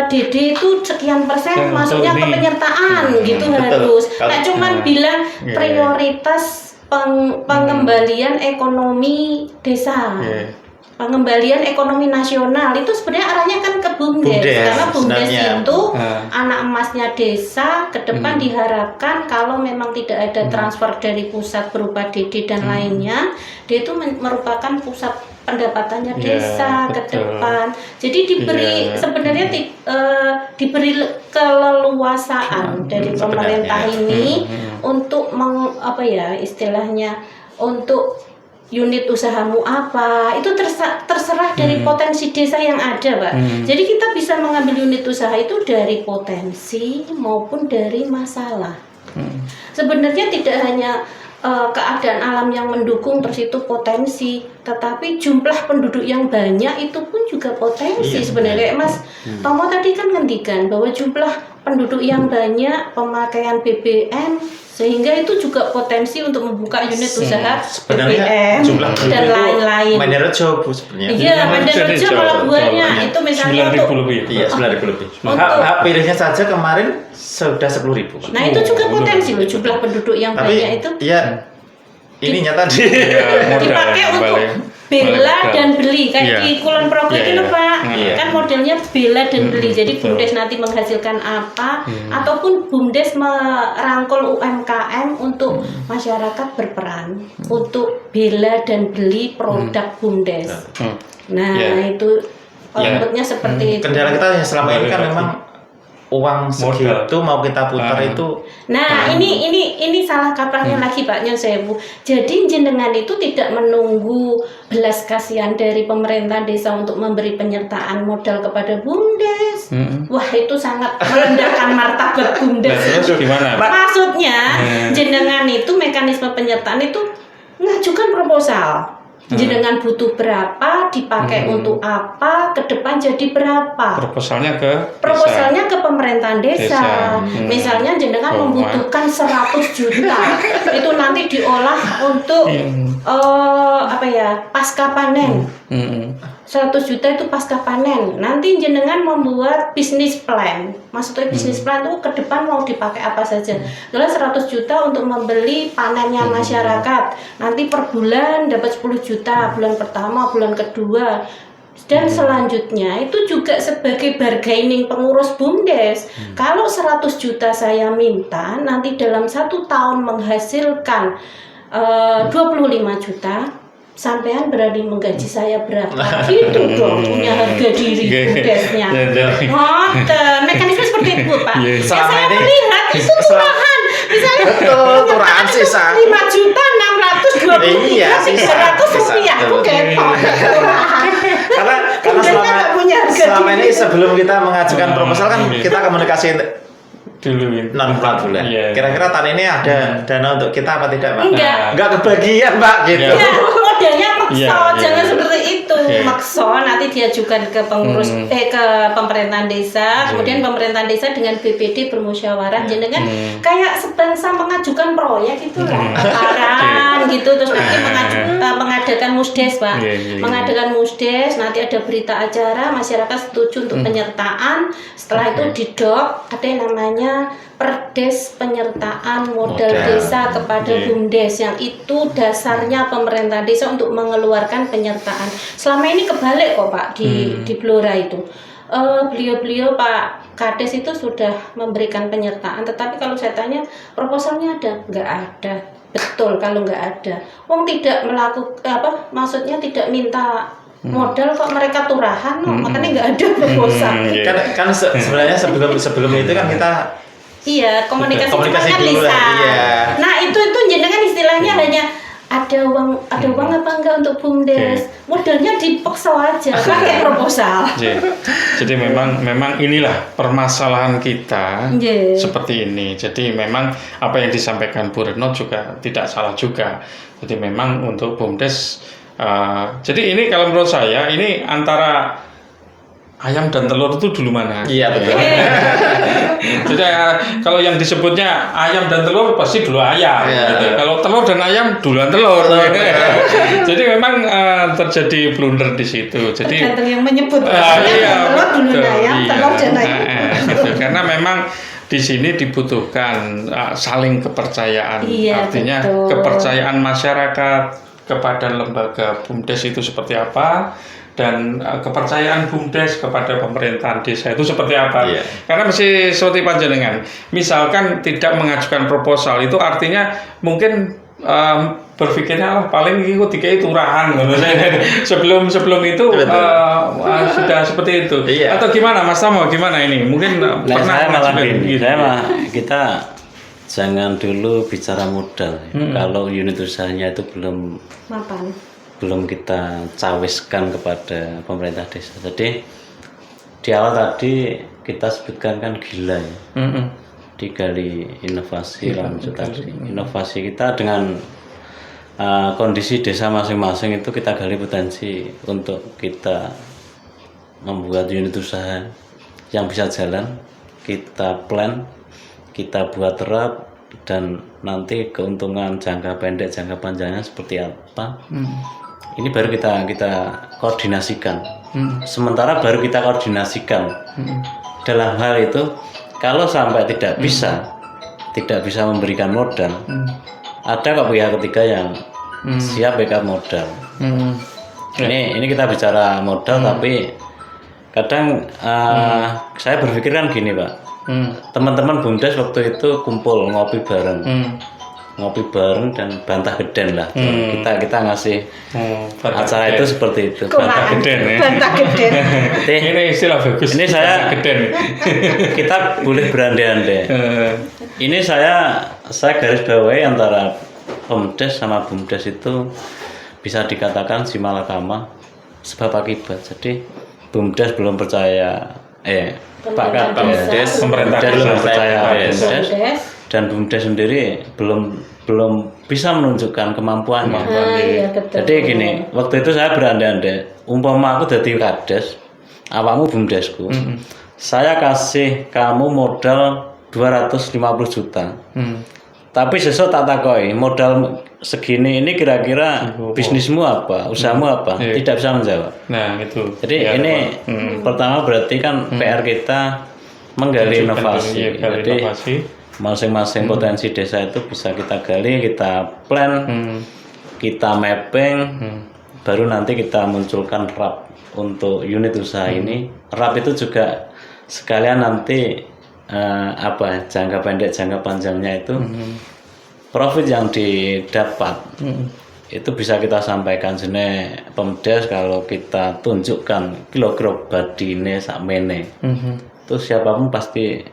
DD itu sekian persen masuknya ke penyertaan gitu harus. Nah cuman bilang prioritas pengembalian ekonomi desa. Pengembalian ekonomi nasional itu sebenarnya arahnya kan ke BUMDes, karena BUMDes itu anak emasnya desa. Ke depan diharapkan kalau memang tidak ada transfer dari pusat berupa DD dan lainnya, dia itu merupakan pusat pendapatannya desa ke depan. Jadi diberi sebenarnya diberi keleluasaan dari pemerintah ini untuk istilahnya untuk unit usahamu apa, itu terserah dari potensi desa yang ada Pak. Jadi kita bisa mengambil unit usaha itu dari potensi maupun dari masalah. Sebenarnya tidak hanya keadaan alam yang mendukung, terus itu potensi. Tetapi jumlah penduduk yang banyak itu pun juga potensi sebenarnya. Kayak Mas Tomo tadi kan ngendikan bahwa jumlah penduduk yang banyak, pemakaian BBM, sehingga itu juga potensi untuk membuka unit usaha BBM jumlah dan lain-lain. Menderejo Bu sebenarnya. Iya, Menderejo malah buahnya itu misalnya 9.000 untuk lebih. Iya, 9.000 lebih. Untuk- Hak pilihnya saja kemarin sudah 10.000. nah itu juga potensi loh, jumlah penduduk yang banyak itu Iya, ininya tadi. dipakai untuk bela dan beli kayak di Kulon Progo itu loh Pak. Kan modelnya bela dan beli. Jadi BUMDes nanti menghasilkan apa ataupun BUMDes merangkul UMKM untuk masyarakat berperan untuk bela dan beli produk BUMDes. Nah, itu outputnya seperti itu. Kendala kita yang selama ini kan memang uang segitu mau kita putar itu. Nah, ini salah kaprahnya lagi Pak Nyon Sewu. Jadi jenengan itu tidak menunggu belas kasihan dari pemerintah desa untuk memberi penyertaan modal kepada BUMDes. Wah, itu sangat merendahkan martabat BUMDes. Nah, terus gimana? Maksudnya, jenengan itu mekanisme penyertaan itu ngajukan proposal. Jenengan butuh berapa, dipakai untuk apa, ke depan jadi berapa. Proposalnya ke pemerintahan desa. Misalnya jenengan membutuhkan 100 juta. Itu nanti diolah untuk pasca panen. 100 juta itu pasca panen. Nanti jenengan membuat bisnis plan. Maksudnya bisnis plan itu ke depan mau dipakai apa saja. Jelas 100 juta untuk membeli panennya masyarakat. Nanti per bulan dapat 10 juta, bulan pertama, bulan kedua. Dan selanjutnya itu juga sebagai bargaining pengurus BUMDes. Kalau 100 juta saya minta, nanti dalam 1 tahun menghasilkan 25 juta, sampean berani menggaji saya berapa? Gitu dong, punya harga diri BUMDesnya. Mekanisme seperti itu Pak. Saya melihat itu turahan. Misalnya turahan sisa 5 juta 623 300 rupiah itu ketok turahan. Karena selama ini sebelum kita mengajukan proposal kan kita komunikasi dulu non bulan. Kira-kira tahun ini ada dana untuk kita apa tidak, Pak? Enggak kebagian, Pak, gitu. Ya, modelnya makso, jangan seperti itu. Makso nanti diajukan ke pengurus ke pemerintahan desa, kemudian pemerintahan desa dengan BPD bermusyawarah, jenengan kayak sebangsa mengajukan proyek itu lah, pekaran gitu, terus nanti mengadakan musdes, Pak. Mengadakan musdes, nanti ada berita acara, masyarakat setuju untuk penyertaan, setelah itu didok, ada yang namanya Perdes penyertaan modal desa kepada BUMDes, yang itu dasarnya pemerintah desa untuk mengeluarkan penyertaan. Selama ini kebalik kok Pak di Blora itu. Beliau-beliau Pak Kades itu sudah memberikan penyertaan, tetapi kalau saya tanya proposalnya ada? Nggak ada. Betul kalau nggak ada. Wong tidak melakukan maksudnya tidak minta modal kok mereka turahan, makanya nggak ada proposal. Kan sebenarnya sebelum itu kan kita komunikasi kan dulu bisa. Iya. Nah itu jenengan istilahnya hanya ada uang apa enggak untuk BUMDes, modalnya dipaksa aja pakai proposal. Jadi memang inilah permasalahan kita seperti ini. Jadi memang apa yang disampaikan Bu Retno juga tidak salah juga. Jadi memang untuk BUMDes, jadi ini kalau menurut saya ini antara ayam dan telur itu dulu mana? Iya betul. Jadi kalau yang disebutnya ayam dan telur pasti dulu ayam. Gitu. Kalau telur dan ayam duluan telur. Jadi memang terjadi blunder di situ. Jadi tergantung yang menyebut. Telur duluan ayam, telur dan ayam. Gitu. Karena memang di sini dibutuhkan saling kepercayaan. Artinya kepercayaan masyarakat kepada lembaga BUMDes itu seperti apa, dan kepercayaan BUMDes kepada pemerintahan desa itu seperti apa. Karena mesti seperti panjenengan, misalkan tidak mengajukan proposal itu artinya mungkin berpikirnya lah paling ikut dikai turahan sebelum itu sudah seperti itu. Atau gimana Mas Tomo, gimana ini mungkin pernah kita jangan dulu bicara modal. Kalau unit usahanya itu belum kita cawiskan kepada pemerintah desa. Jadi di awal tadi kita sebutkan kan gila ya. digali inovasi lanjut tadi. Inovasi kita dengan kondisi desa masing-masing itu kita gali potensi untuk kita membuat unit usaha yang bisa jalan, kita plan, kita buat terap, dan nanti keuntungan jangka pendek, jangka panjangnya seperti apa. Ini baru kita koordinasikan. Sementara baru kita koordinasikan dalam hal itu, kalau sampai tidak bisa memberikan modal, ada kok pihak ketiga yang siap backup modal. Ini kita bicara modal, tapi kadang saya berpikir kan gini Pak, teman-teman BUMDes waktu itu kumpul ngopi bareng, dan bantah geden lah. Kita ngasih acara itu seperti itu. Bantah geden ya. Bantah geden. Ini istilah bagus. Ini saya geden. Kita boleh berandai-andai. Ini saya garis bawahi antara Pemdes sama BUMDes itu bisa dikatakan simalakama sebab akibat. Jadi BUMDes belum percaya Pemerintah belum percaya BUMDes. Dan BUMDes sendiri belum bisa menunjukkan kemampuannya. Iya, betul. Jadi gini, waktu itu saya berandai-andai, umpama aku jadi kades, awakmu BUMDesku, saya kasih kamu modal 250 juta. Tapi sesuk tak takoi, modal segini ini kira-kira bisnismu apa, usahamu apa? Tidak bisa menjawab. Nah, itu. Jadi ya, ini pertama berarti kan PR kita menggali inovasi. Jadi masing-masing potensi desa itu bisa kita gali, kita plan, kita mapping, baru nanti kita munculkan RAP untuk unit usaha ini. RAP itu juga sekalian nanti jangka pendek, jangka panjangnya itu profit yang didapat itu bisa kita sampaikan jene Pemdes. Kalau kita tunjukkan kilo-kilo badine sakmene, itu siapapun pasti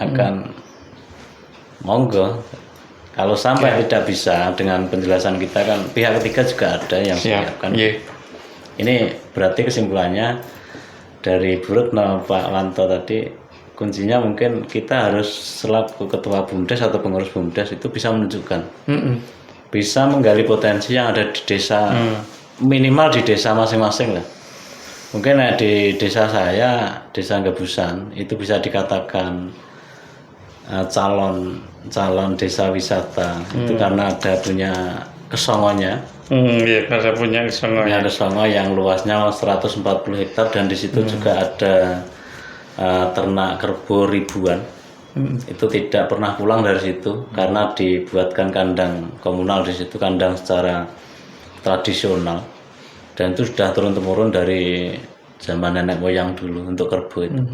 akan monggo. Kalau sampai tidak bisa dengan penjelasan kita, kan pihak ketiga juga ada yang siap kan. Ini berarti kesimpulannya dari Bu Retno, Pak Wanto tadi, kuncinya mungkin kita harus selaku ketua BUMDes atau pengurus BUMDes itu bisa menunjukkan, bisa menggali potensi yang ada di desa, minimal di desa masing-masing lah. Mungkin di desa saya, desa Gebusan, itu bisa dikatakan calon desa wisata. Itu karena ada punya kesongonya. Iya, karena punya kesongo yang luasnya 140 hektar, dan di situ juga ada ternak kerbau ribuan. Itu tidak pernah pulang dari situ karena dibuatkan kandang komunal di situ, kandang secara tradisional, dan itu sudah turun-temurun dari zaman nenek moyang dulu untuk kerbau itu.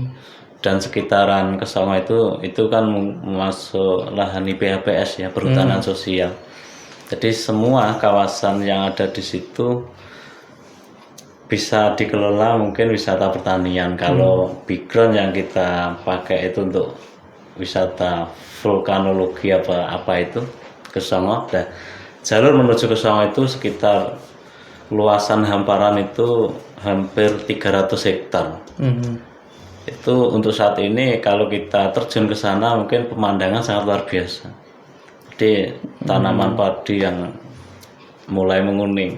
Dan sekitaran Kesongo itu kan masuk lahan IPHPS ya, perhutanan sosial. Jadi semua kawasan yang ada di situ bisa dikelola mungkin wisata pertanian. Kalau background yang kita pakai itu untuk wisata vulkanologi apa itu Kesongo. Nah, jalur menuju Kesongo itu sekitar luasan hamparan itu hampir 300 hektar. Itu untuk saat ini kalau kita terjun ke sana mungkin pemandangan sangat luar biasa. Jadi tanaman padi yang mulai menguning.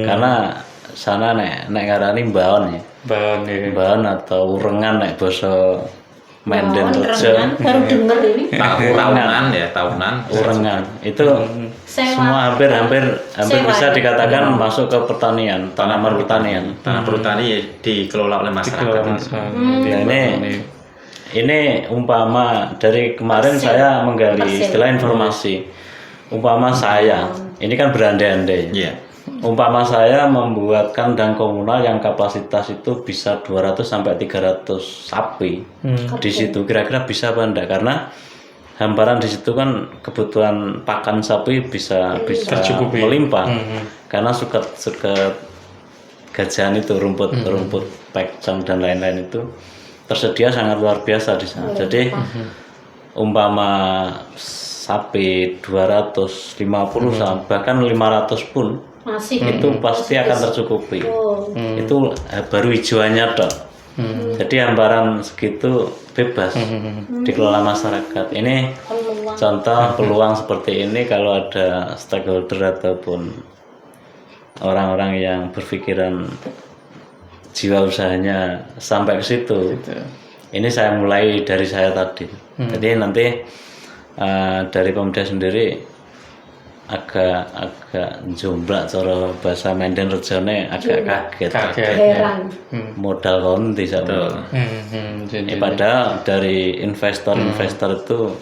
Karena sana nek ngarani baon ya. Baon atau urengan nek basa Menden Rejo. Baru denger ini. Tahunan. Urengan. Itu semua hampir bisa dikatakan masuk ke pertanian, tanaman pertanian. Tanah pertanian dikelola oleh masyarakat. Ini umpama dari kemarin saya menggali istilah informasi. Umpama saya, ini kan berandai-andai. Umpama saya membuat kandang komunal yang kapasitas itu bisa 200 sampai 300 sapi. Di situ kira-kira bisa apa enggak? Karena hamparan di situ kan kebutuhan pakan sapi bisa melimpah. Karena suket gajahan itu, rumput pekcong dan lain-lain itu tersedia sangat luar biasa di sana. Jadi umpama sapi 250 bahkan 500 pun itu pasti akan tercukupi. Itu baru hijauannya dok. Jadi hamparan segitu bebas dikelola masyarakat. Ini Peluang. contoh peluang seperti ini kalau ada stakeholder ataupun orang-orang yang berpikiran jiwa usahanya sampai ke situ. Ini saya mulai dari saya tadi. Jadi nanti dari Pemuda sendiri agak jomblak cara bahasa Menden rejone agak kaget. Heran. Modal konti sama. Padahal dari investor-investor itu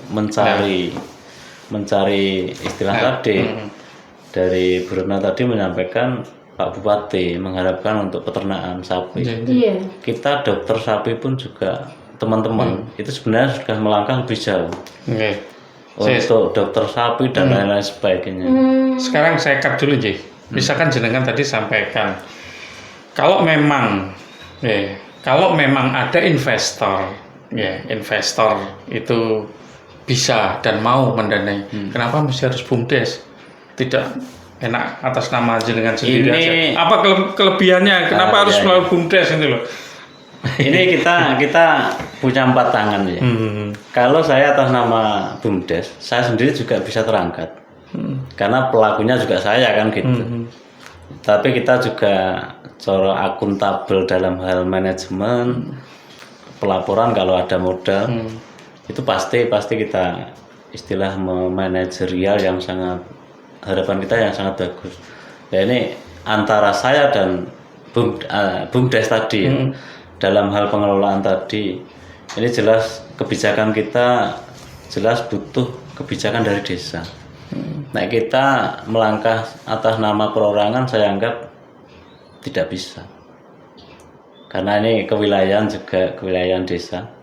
mencari istilah tadi dari Bu Retno tadi menyampaikan Pak Bupati mengharapkan untuk peternakan sapi. Iya. Kita dokter sapi pun juga teman-teman itu sebenarnya sudah melangkah lebih jauh untuk dokter sapi dan lain-lain sebagainya. Sekarang saya cut dulu Ji. Misalkan jenengan tadi sampaikan kalau memang ada investor itu bisa dan mau mendanai, kenapa mesti harus BUMDes? Tidak enak atas nama jenengan sendiri aja. Apa kelebihannya? Kenapa harus melalui BUMDes itu loh? Ini kita punya 4 tangan ya. Kalau saya atas nama BUMDes, saya sendiri juga bisa terangkat. Karena pelakunya juga saya kan gitu. Tapi kita juga cara akuntabel dalam hal manajemen, pelaporan kalau ada modal. Itu pasti kita istilah manajerial yang sangat, harapan kita yang sangat bagus. Ya ini antara saya dan BUMDes tadi ya. Dalam hal pengelolaan tadi ini jelas kebijakan kita jelas butuh kebijakan dari desa. Nah kita melangkah atas nama perorangan saya anggap tidak bisa karena ini kewilayahan juga kewilayahan desa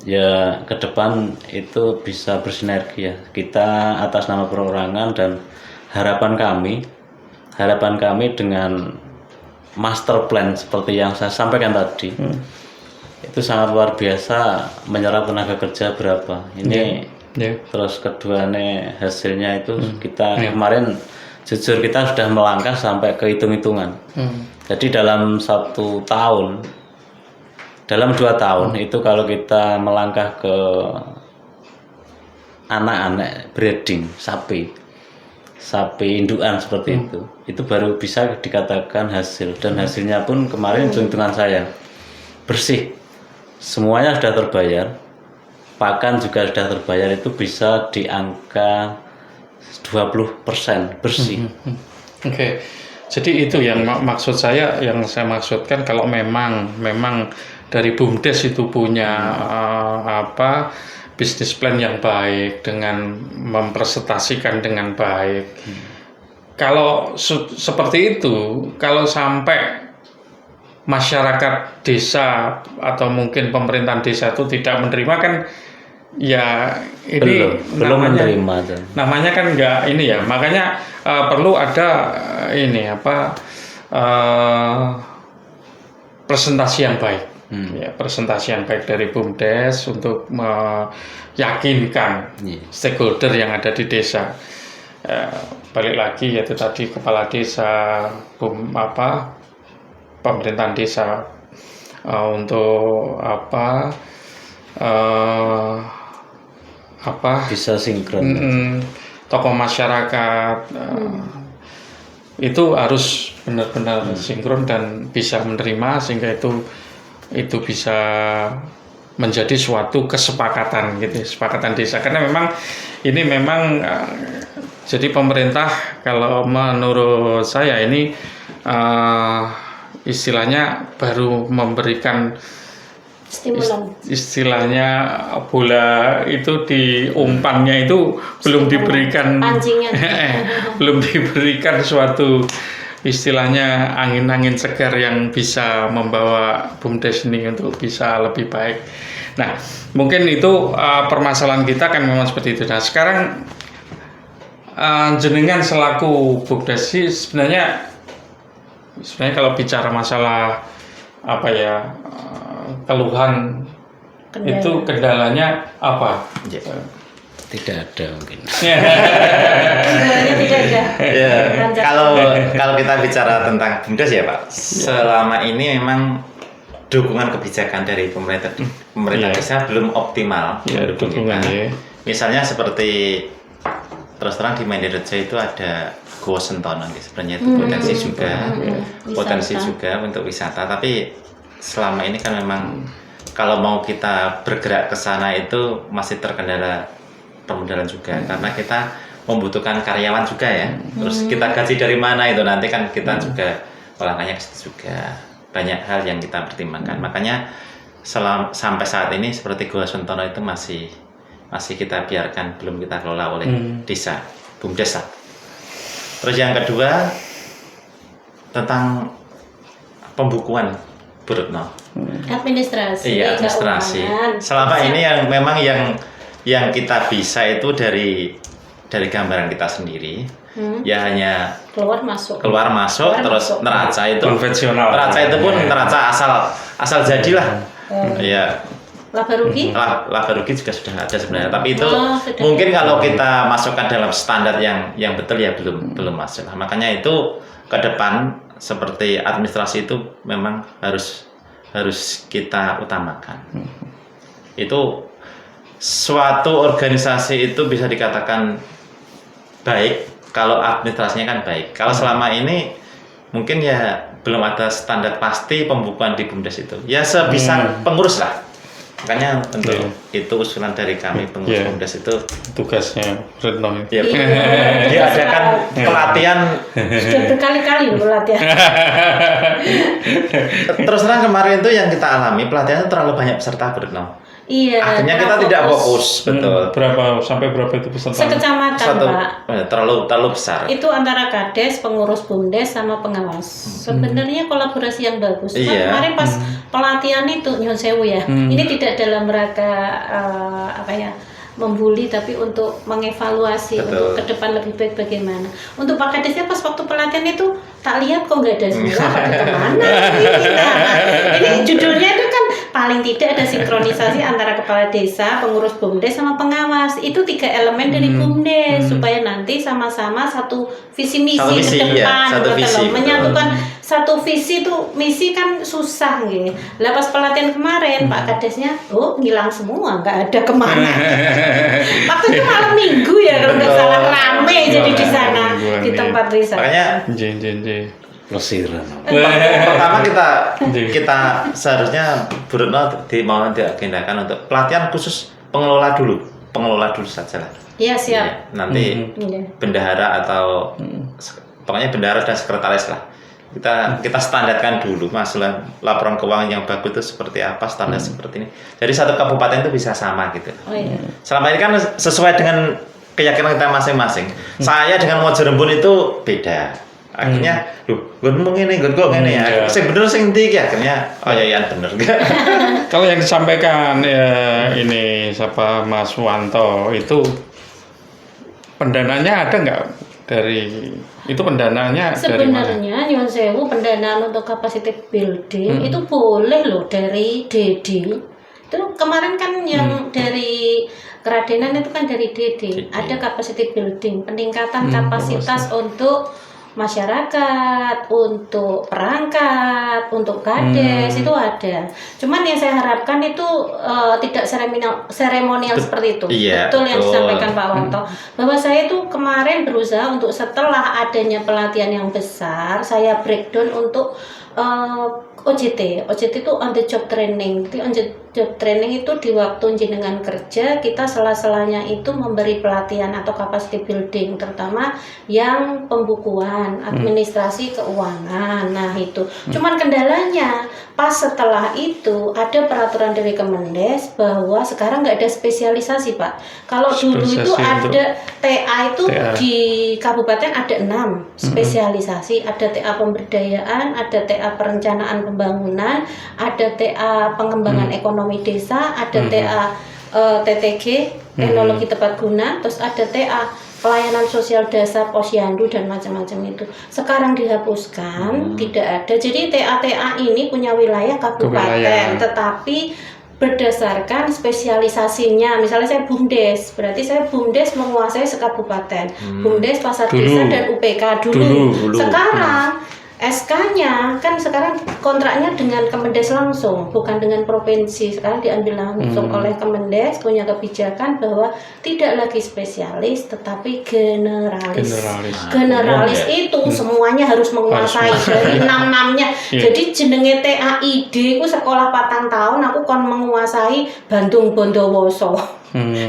ya, ke depan itu bisa bersinergi ya kita atas nama perorangan. Dan harapan kami dengan master plan seperti yang saya sampaikan tadi itu sangat luar biasa, menyerap tenaga kerja berapa ini terus keduanya hasilnya itu kita kemarin jujur kita sudah melangkah sampai ke hitung-hitungan. Jadi dalam 1 tahun, dalam 2 tahun itu kalau kita melangkah ke anak-anak breeding sapi indukan seperti itu baru bisa dikatakan hasil. Dan hasilnya pun kemarin hitung-hitungan saya bersih, semuanya sudah terbayar, pakan juga sudah terbayar, itu bisa di angka 20% bersih. Oke. Jadi itu yang maksud saya, yang saya maksudkan kalau memang dari BUMDes itu punya bisnis plan yang baik dengan mempresentasikan dengan baik. Kalau seperti itu, kalau sampai masyarakat desa atau mungkin pemerintahan desa itu tidak menerima kan ya ini belum menerima. Namanya kan enggak ini ya. Makanya perlu ada presentasi yang baik. Ya, presentasi yang baik dari BUMDes untuk meyakinkan stakeholder yang ada di desa. Balik lagi yaitu tadi kepala desa, pemerintahan desa untuk bisa sinkron. Tokoh masyarakat itu harus benar-benar sinkron dan bisa menerima sehingga itu bisa menjadi suatu kesepakatan gitu, kesepakatan desa. Karena memang ini jadi pemerintah kalau menurut saya ini istilahnya baru memberikan istilahnya bola itu di umpannya itu belum diberikan belum diberikan suatu istilahnya angin-angin segar yang bisa membawa BUMDes ini untuk bisa lebih baik. Nah, mungkin itu permasalahan kita kan memang seperti itu. Nah, sekarang jenengan selaku BUMDes sih sebenarnya kalau bicara masalah keluhan itu kendalanya apa? Tidak ada mungkin. Tidak ada. Ya, kalau kita bicara tentang BUMDes ya Pak, selama ini memang dukungan kebijakan dari pemerintah desa belum optimal. Dukungan ya. Misalnya seperti terus terang di Mendirejo itu ada Goa Sentono, sebenarnya itu potensi juga untuk wisata. Tapi selama ini kan memang kalau mau kita bergerak ke sana itu masih terkendala permodalan juga, karena kita membutuhkan karyawan juga ya. Terus kita gaji dari mana itu nanti kan kita juga olahraga ke situ juga. Banyak hal yang kita pertimbangkan. Makanya sampai saat ini seperti Goa Sentono itu masih kita biarkan, belum kita kelola oleh desa, BUMDes. Terus yang kedua tentang pembukuan Bu Retno. Administrasi. Iya, administrasi. Selama ini yang memang yang kita bisa itu dari gambaran kita sendiri. Ya hanya keluar masuk terus neraca itu konvensional. Neraca itu pun neraca asal jadilah. Ya. Laba rugi juga sudah ada sebenarnya, tapi itu mungkin kalau kita masukkan dalam standar yang betul ya belum masuk. Makanya itu ke depan seperti administrasi itu memang harus kita utamakan. Itu suatu organisasi itu bisa dikatakan baik kalau administrasinya kan baik. Kalau selama ini mungkin ya belum ada standar pasti pembukuan di BUMDes itu. Ya sebisa pengurus lah. Makanya untuk itu usulan dari kami pengurus BUMDes itu tugasnya Retno. Ya, diadakan pelatihan sudah berkali-kali pelatihan. Terus terang kemarin itu yang kita alami pelatihan itu terlalu banyak peserta Retno. Iya. Akhirnya kita tidak fokus, betul. Sampai berapa itu peserta? Sekecamatan, Pak. Terlalu besar. Itu antara kades, pengurus BUMDes sama pengawas. Sebenarnya kolaborasi yang bagus. Iya. Kemarin pas pelatihan itu nyun sewu ya. Ini tidak dalam rangka membuli, tapi untuk mengevaluasi untuk ke depan lebih baik bagaimana. Untuk Pak Kadesnya pas waktu pelatihan itu tak lihat kok nggak ada semua, kemana ini judulnya itu kan paling tidak ada sinkronisasi antara kepala desa, pengurus BUMDes sama pengawas. Itu 3 elemen dari BUMDes supaya nanti sama-sama satu visi misi ke depan, menyatukan satu visi tuh misi kan susah gitu. Lah pas pelatihan kemarin Pak Kadesnya ngilang semua, nggak ada kemana. Waktu itu malam minggu ya kalau nggak salah, rame jadi di sana di tempat wisata. Makanya Plesiran. Pertama kita seharusnya Bu Retno mau diagendakan untuk pelatihan khusus pengelola dulu saja lah. Iya siap. Ya, nanti bendahara atau pokoknya bendahara dan sekretaris lah. Kita standarkan dulu masalah laporan keuangan yang bagus itu seperti apa, standar seperti ini. Jadi satu kabupaten itu bisa sama gitu. Oh, iya. Selama ini kan sesuai dengan keyakinan kita masing-masing. Saya dengan Mojo Rembun itu beda. Akhirnya, gue ngomong ini, gue ya. Saya bener sing ndi akhirnya, ya bener. Kalau yang disampaikan ini siapa Mas Wanto itu pendananya ada nggak dari itu pendananya? Sebenarnya nyuwun sewu pendanaan untuk capacity building itu boleh loh dari DD. Itu kemarin kan yang dari Keradenan itu kan dari DD. Ada capacity building, peningkatan kapasitas untuk masyarakat, untuk perangkat, untuk kades itu ada. Cuman yang saya harapkan itu tidak seremonial seperti itu. Iya, betul yang disampaikan Pak Wanto. Bahwa saya itu kemarin berusaha untuk setelah adanya pelatihan yang besar, saya breakdown untuk OJT itu on the job training. Jadi on the job training itu di waktu jenengan kerja, kita sela-selanya itu memberi pelatihan atau capacity building, terutama yang pembukuan, administrasi keuangan. Nah itu. Cuman kendalanya pas setelah itu ada peraturan dari Kemendes bahwa sekarang nggak ada spesialisasi Pak. Kalau dulu itu ada TA itu di kabupaten ada 6 spesialisasi, ada TA pemberdayaan, ada TA perencanaan pembangunan, ada TA pengembangan ekonomi desa, ada TA TTG teknologi tepat guna, terus ada TA pelayanan sosial desa posyandu dan macam-macam itu. Sekarang dihapuskan, tidak ada. Jadi TA-TA ini punya wilayah kabupaten, tetapi berdasarkan spesialisasinya. Misalnya saya BUMDes, berarti saya BUMDes menguasai sekabupaten. BUMDes pasar desa dan UPK dulu. Sekarang SK-nya kan sekarang kontraknya dengan Kemendes langsung, bukan dengan provinsi. Sekarang diambil langsung oleh Kemendes, punya kebijakan bahwa tidak lagi spesialis tetapi generalis. Generalis itu semuanya harus menguasai dari 6-6-nya. Jadi jenenge TAID ku sekolah 4 tahun aku kon menguasai Bandung Bondowoso.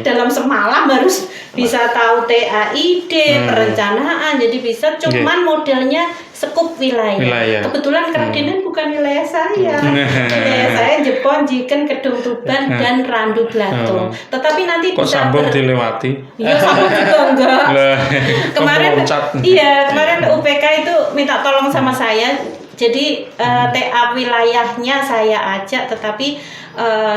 Dalam semalam harus bisa tahu TAID, perencanaan, jadi bisa cuman modelnya sekup wilayah. Kebetulan Kradinan bukan wilayah saya. Wilayah saya Jepon, Jiken, Kedung Tuban dan Randu Blatung. Tetapi nanti kok bisa sambung dilewati? Ya sambung juga enggak. kemarin UPK itu minta tolong sama saya. Jadi TA wilayahnya saya ajak, tetapi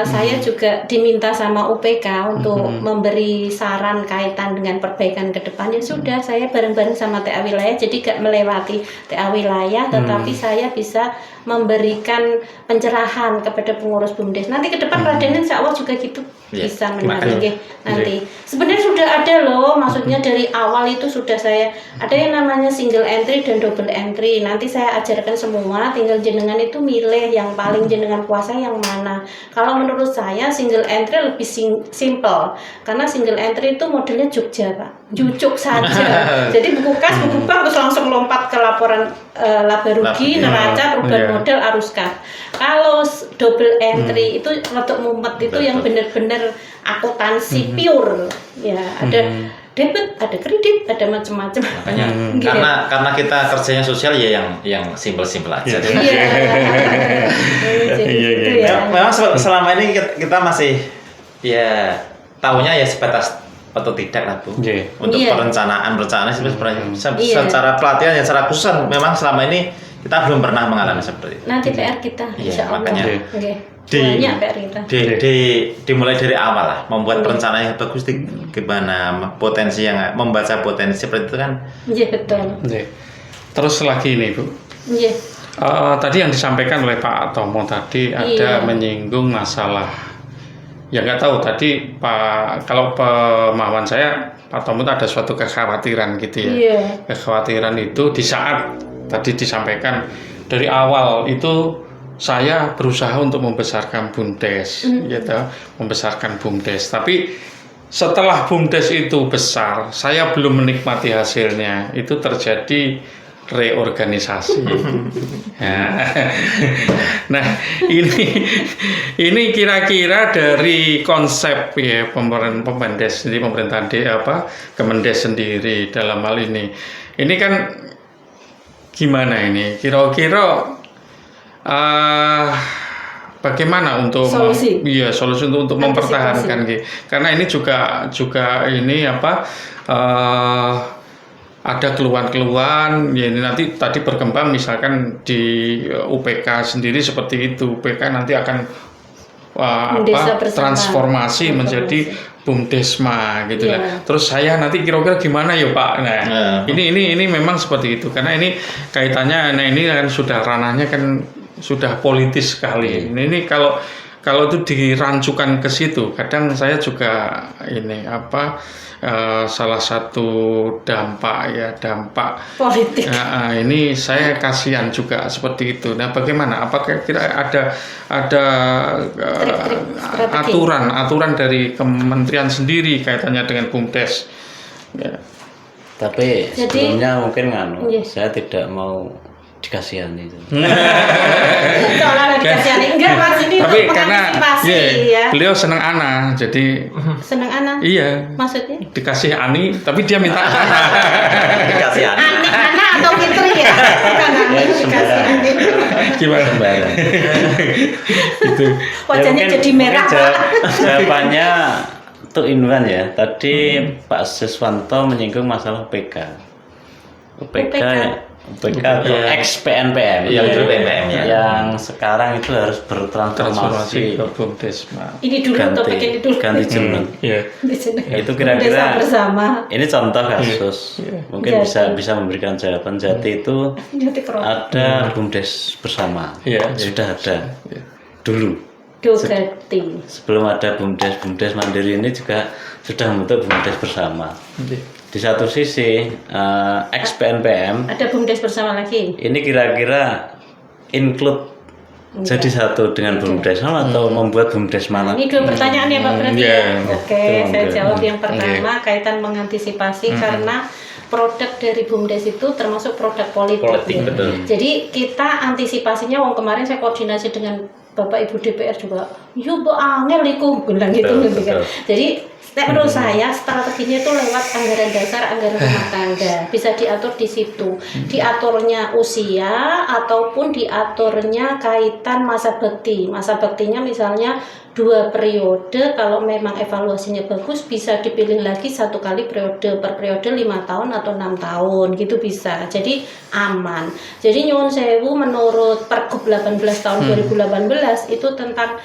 saya juga diminta sama UPK untuk memberi saran kaitan dengan perbaikan ke depan. Ya sudah, saya bareng-bareng sama TA wilayah, jadi gak melewati TA wilayah, tetapi saya bisa memberikan pencerahan kepada pengurus BUMDes. Nanti ke depan Raden insya Allah juga gitu bisa menarik nanti. Sebenarnya sudah ada loh, maksudnya dari awal itu sudah saya ada yang namanya single entry dan double entry. Nanti saya ajarkan semua, tinggal jenengan itu milih yang paling jenengan kuasa yang mana. Kalau menurut saya single entry lebih simple, karena single entry itu modelnya Jogja Pak, jujuk saja. Jadi buku kas, buku bank terus langsung lompat ke laporan laba rugi, neraca, perubahan modal, arus kas. Kalau double entry itu untuk mumet itu yang benar-benar akuntansi pure, ya ada debit, ada kredit, ada macam-macam. Makanya karena kita kerjanya sosial ya yang simpel-simpel aja. Iya. Memang selama ini kita masih ya tahunya ya sebatas atau tidak lah Bu. Untuk perencanaan sebenarnya secara pelatihan ya secara khusus memang selama ini kita belum pernah mengalami seperti itu. Nanti PR kita, insya Allah. Makanya banyak PR kita. Dimulai dari awal lah, membuat perencanaan yang bagus. Gimana potensi yang membaca potensi seperti itu kan? Iya betul. Terus lagi nih Bu. Iya. Tadi yang disampaikan oleh Pak Tomo tadi ada menyinggung masalah. Ya nggak tahu tadi kalau pemahaman saya Pak Tomo ada suatu kekhawatiran gitu ya. Kekhawatiran itu di saat tadi disampaikan dari awal itu saya berusaha untuk membesarkan BUMDes, gitu, membesarkan BUMDes. Tapi setelah BUMDes itu besar, saya belum menikmati hasilnya. Itu terjadi reorganisasi. Nah, ini kira-kira dari konsep ya Pembandes, jadi pemerintahan Kemendes sendiri dalam hal ini. Ini kan gimana ini? Kira-kira bagaimana untuk solusi untuk mempertahankan gitu. Karena ini juga ini ada keluhan-keluhan ya, ini nanti tadi berkembang misalkan di UPK sendiri seperti itu. UPK nanti akan transformasi menjadi BUMDesma gitu lah. Terus saya nanti kira-kira gimana ya Pak? Nah, ini memang seperti itu karena ini kaitannya ini kan sudah ranahnya kan sudah politis sekali. Ini kalau itu dirancukan ke situ, kadang saya juga ini salah satu dampak politik. Ini saya kasihan juga seperti itu. Nah, bagaimana? Apakah kira ada aturan dari kementerian sendiri kaitannya dengan BUMDes? Ya. Tapi sebelumnya mungkin saya tidak mau dikasihani itu. Soalnya dikasihani enggak Mas, ini tapi karena ya. Beliau senang Ana, jadi senang Ana. Iya. Maksudnya? Dikasih Ani, tapi dia minta Ana. Dikasih Ani. Ana atau Fitri ya? Bukan Ani, dikasih Ani. Gimana sembarang? Itu. Wajahnya jadi merah. Jawabannya tuh Inwan ya. Tadi Pak Siswanto menyinggung masalah UPK atau ex-PNPM yang sekarang itu harus bertransformasi ke BUMDesma. Ini dulu topik ini dulu. Ganti jeneng. Itu kira-kira ini contoh kasus. Mungkin bisa memberikan jawaban. Jati itu ada BUMDes bersama. Sudah ada dulu. Sebelum ada BUMDes Mandiri ini juga sudah membentuk BUMDes bersama. di satu sisi ex-PNPM Ada BUMDes bersama lagi. ini kira-kira include jadi satu dengan BUMDes atau membuat BUMDes mana? Ini dua pertanyaan ya Pak berarti ya. Oke, Betul, saya betul. jawab yang pertama kaitan mengantisipasi karena produk dari BUMDes itu termasuk produk politik. Betul. Jadi kita antisipasinya, kemarin saya koordinasi dengan Bapak Ibu DPR juga, yo Bu angel iku bilang gitu Betul, kan. betul. Jadi menurut saya strateginya itu lewat anggaran dasar, anggaran rumah tangga, bisa diatur di situ, diaturnya usia ataupun diaturnya kaitan masa bakti. Masa baktinya misalnya 2 periode, kalau memang evaluasinya bagus bisa dipilih lagi 1 kali periode, per periode 5 tahun atau 6 tahun gitu bisa. Jadi aman. Jadi nyuwun sewu, menurut Pergub 18 tahun 2018 itu tentang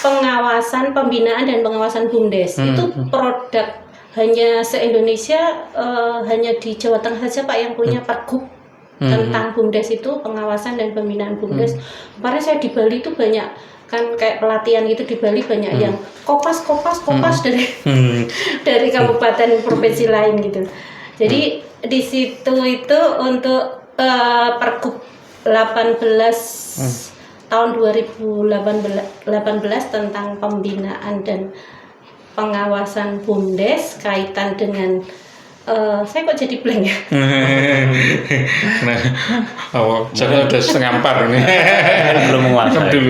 pengawasan, pembinaan dan pengawasan BUMDes. Itu produk hanya se-Indonesia, hanya di Jawa Tengah saja Pak yang punya Pergub tentang BUMDes itu, pengawasan dan pembinaan BUMDes. Kemarin saya di Bali itu banyak kan kayak pelatihan gitu, di Bali banyak yang kopas dari kabupaten provinsi lain gitu. Jadi di situ itu untuk Pergub 18 tahun 2018 tentang pembinaan dan pengawasan BUMDes kaitan dengan saya kok jadi blank ya? Nah, saya udah setengah 4 ini. Belum menguasai.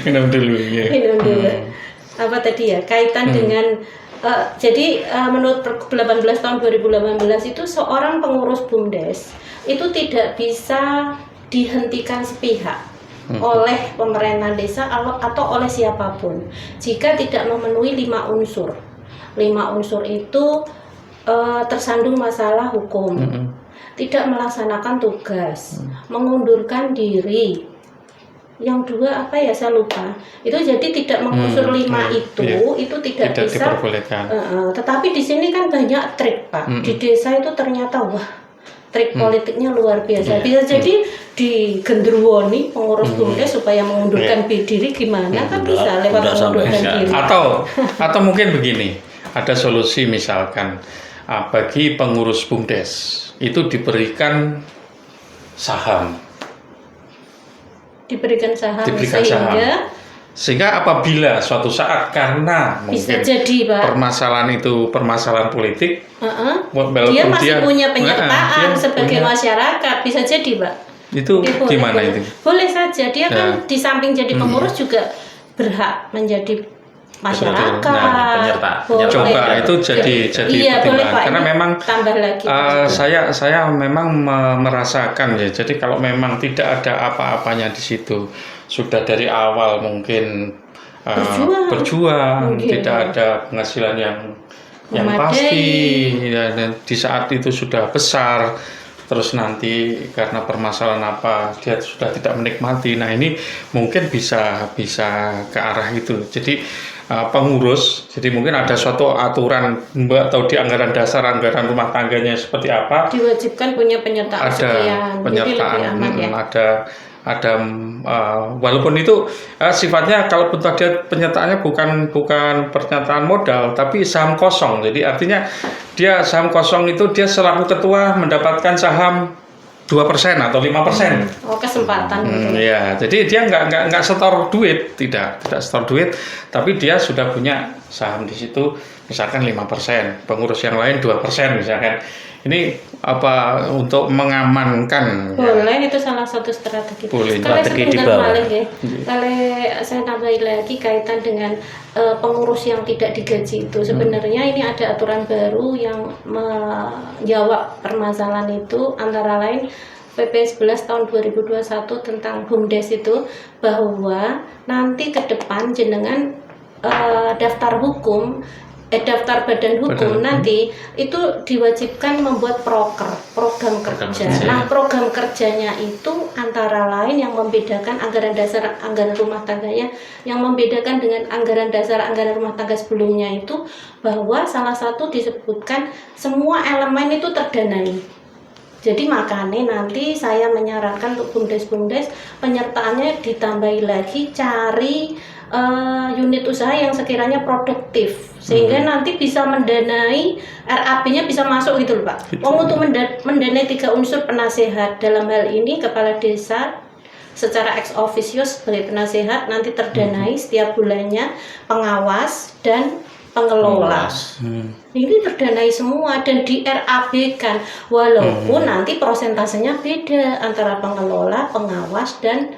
Minum dulu. Apa tadi ya? Kaitan dengan jadi menurut Pergub 18 tahun 2018 itu seorang pengurus BUMDes itu tidak bisa dihentikan sepihak oleh pemerintahan desa atau oleh siapapun jika tidak memenuhi 5 unsur. 5 unsur itu tersandung masalah hukum, tidak melaksanakan tugas, mengundurkan diri. Yang 2 apa ya, saya lupa. Itu jadi tidak mengunsur 5 itu tidak bisa diperbolehkan. Tetapi di sini kan banyak trik Pak. Di desa itu ternyata trik politiknya luar biasa. Bisa jadi digendruwoni pengurus BUMDes supaya mengundurkan diri gimana kan bisa lewat mengundurkan diri. Atau mungkin begini, ada solusi misalkan bagi pengurus BUMDes itu diberikan saham. Sehingga apabila suatu saat karena bisa mungkin jadi, Pak, permasalahan politik, dia masih punya penyertaan sebagai masyarakat, bisa jadi Pak. Itu gimana itu? Boleh saja, dia kan di samping jadi pengurus juga berhak menjadi masyarakat. Coba itu jadi pertimbangan. Karena memang saya memang merasakan ya. Jadi kalau memang tidak ada apa-apanya di situ, sudah dari awal mungkin berjuang tidak ada penghasilan yang pasti, dan di saat itu sudah besar. Terus nanti karena permasalahan apa dia sudah tidak menikmati. Nah ini mungkin bisa ke arah itu. Jadi pengurus, jadi mungkin ada suatu aturan atau di anggaran dasar, anggaran rumah tangganya seperti apa. Diwajibkan punya penyertaan sekian. Ada walaupun itu sifatnya kalaupun tadi penyertaannya bukan pernyataan modal tapi saham kosong. Jadi artinya dia saham kosong itu dia selaku ketua mendapatkan saham 2% atau 5%. Kesempatan. Ya, jadi dia nggak setor duit, tidak setor duit, tapi dia sudah punya saham di situ, misalkan 5%, pengurus yang lain 2% misalkan. Ini apa untuk mengamankan? Boleh, itu salah satu strategi. Boleh. Strategi di bawah. Kalau saya tambahin lagi kaitan dengan pengurus yang tidak digaji itu, sebenarnya ini ada aturan baru yang menjawab permasalahan itu, antara lain PP 11 tahun 2021 tentang BUMDes itu, bahwa nanti ke depan jenengan daftar badan hukum nanti itu diwajibkan membuat program kerja. Nah, program kerjanya itu antara lain yang membedakan anggaran dasar, anggaran rumah tangganya, yang membedakan dengan anggaran dasar, anggaran rumah tangga sebelumnya itu, bahwa salah satu disebutkan semua elemen itu terdanai. Jadi makanya nanti saya menyarankan untuk BUMDes penyertaannya ditambahi lagi, cari unit usaha yang sekiranya produktif, sehingga nanti bisa mendanai RAB-nya bisa masuk gitu loh Pak. Untuk mendanai 3 unsur penasehat, dalam hal ini kepala desa secara ex officio sebagai penasehat nanti terdanai setiap bulannya, pengawas dan pengelola. Ini terdanai semua dan di RAB kan, walaupun nanti prosentasenya beda antara pengelola, pengawas dan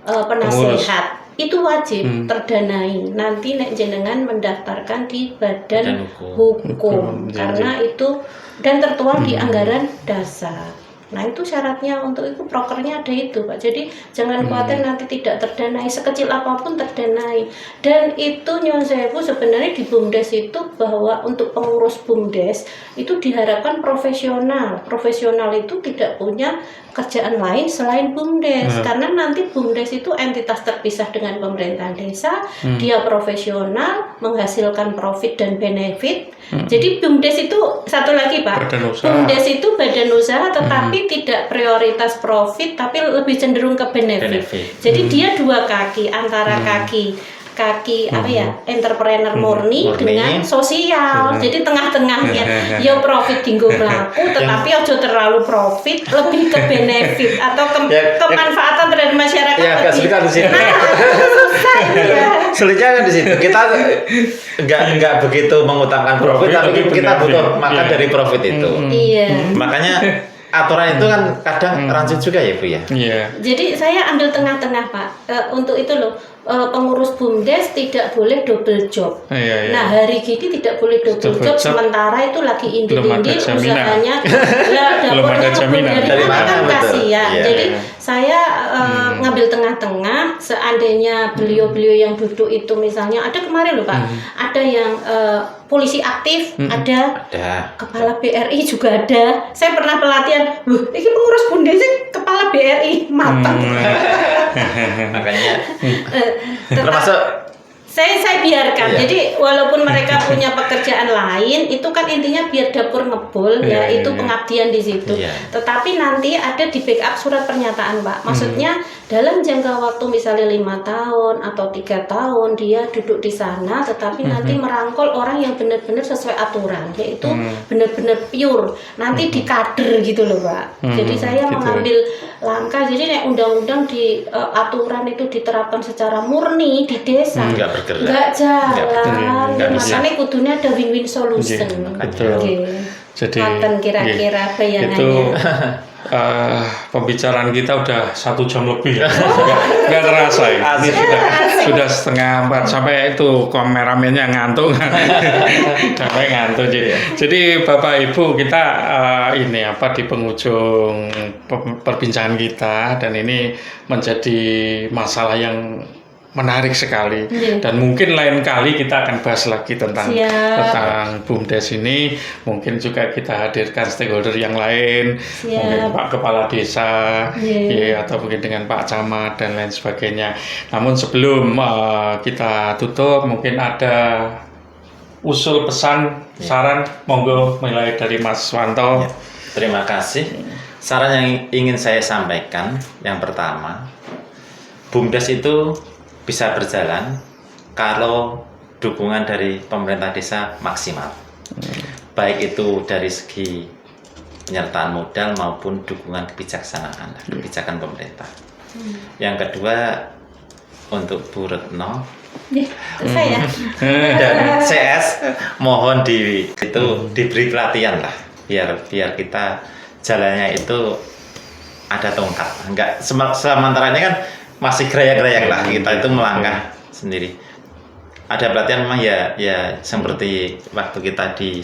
penasehat. Itu wajib terdanai. Nanti nek jenengan mendaftarkan di badan hukum karena itu dan tertuang di anggaran dasar. Nah itu syaratnya untuk itu prokernya ada itu Pak. Jadi jangan khawatir nanti tidak terdanai, sekecil apapun terdanai. Dan itu Nyuwun Sewu sebenarnya di BUMDes itu bahwa untuk pengurus BUMDes itu diharapkan profesional. Profesional itu tidak punya kerjaan lain selain BUMDes karena nanti BUMDes itu entitas terpisah dengan pemerintahan desa, dia profesional, menghasilkan profit dan benefit. Jadi BUMDes itu satu lagi Pak, BUMDes itu badan usaha tetapi tidak prioritas profit tapi lebih cenderung ke benefit. Jadi dia dua kaki antara kaki apa ya, entrepreneur murni dengan sosial. Jadi tengah-tengahnya ya profit dinggo mlaku tetapi ojo terlalu profit, lebih ke benefit atau kemanfaatan terhadap masyarakat. Ya, agak sulit di situ. Sulitnya kan di situ. Kita enggak begitu mengutamakan profit tapi kita butuh makan dari profit itu. Iya. Makanya aturan itu kan kadang rancu juga ya Bu ya. Iya. Jadi saya ambil tengah-tengah Pak. Untuk itu loh, pengurus BUMDes tidak boleh double job. Iya. Nah hari gini tidak boleh double job sementara itu lagi indi-indi usahanya ya dapurnya kebun dari mana kan kasihan. Jadi saya ngambil tengah-tengah. Seandainya beliau-beliau yang duduk itu misalnya ada kemarin loh Pak, ada yang polisi aktif, ada kepala BRI juga ada. Saya pernah pelatihan, ini pengurus BUMDes sih kepala BRI matang. Makanya termasuk saya biarkan. Jadi walaupun mereka punya pekerjaan lain, itu kan intinya biar dapur ngebul ya, itu pengabdian di situ. Tetapi nanti ada di backup surat pernyataan Pak. Maksudnya dalam jangka waktu misalnya 5 tahun atau 3 tahun dia duduk di sana, tetapi nanti merangkul orang yang benar-benar sesuai aturan, yaitu benar-benar pure. Nanti di kader gitu loh Pak. Jadi saya mengambil langkah. Jadi nek undang-undang di aturan itu diterapkan secara murni di desa. Enggak jalan. Makanya kudunya ada win-win solution. Jadi kira-kira bayangannya. Itu pembicaraan kita udah 1 jam lebih. Nggak terasa ya. Sudah 3:30 sampai itu kameramennya ngantuk. Sampai ngantuk. Jadi Bapak Ibu kita ini di penghujung perbincangan kita dan ini menjadi masalah yang menarik sekali dan mungkin lain kali kita akan bahas lagi tentang BUMDes ini. Mungkin juga kita hadirkan stakeholder yang lain, mungkin Pak Kepala Desa atau mungkin dengan Pak Camat dan lain sebagainya. Namun sebelum kita tutup, mungkin ada usul pesan saran, monggo mulai dari Mas Wanto. Terima kasih. Saran yang ingin saya sampaikan yang pertama, BUMDes itu bisa berjalan kalau dukungan dari pemerintah desa maksimal, baik itu dari segi penyertaan modal maupun dukungan kebijaksanaan, kebijakan pemerintah. Yang kedua untuk Bu Retno dan CS mohon diberi pelatihan lah, biar kita jalannya itu ada tongkat, enggak sementara ini kan masih geraya-geraya lah, kita itu melangkah sendiri. Ada pelatihan memang ya seperti waktu kita di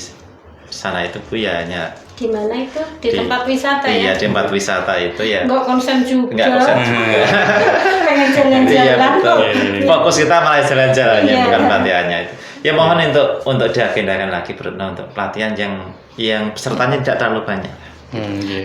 sana itu Bu ya, hanya di mana itu di tempat wisata iya, di tempat wisata itu ya enggak konsen juga pengen jalan-jalan. Iya, fokus kita malah jalan-jalannya bukan pelatihannya itu. Ya mohon untuk diagendakan lagi untuk pelatihan yang pesertanya tidak terlalu banyak.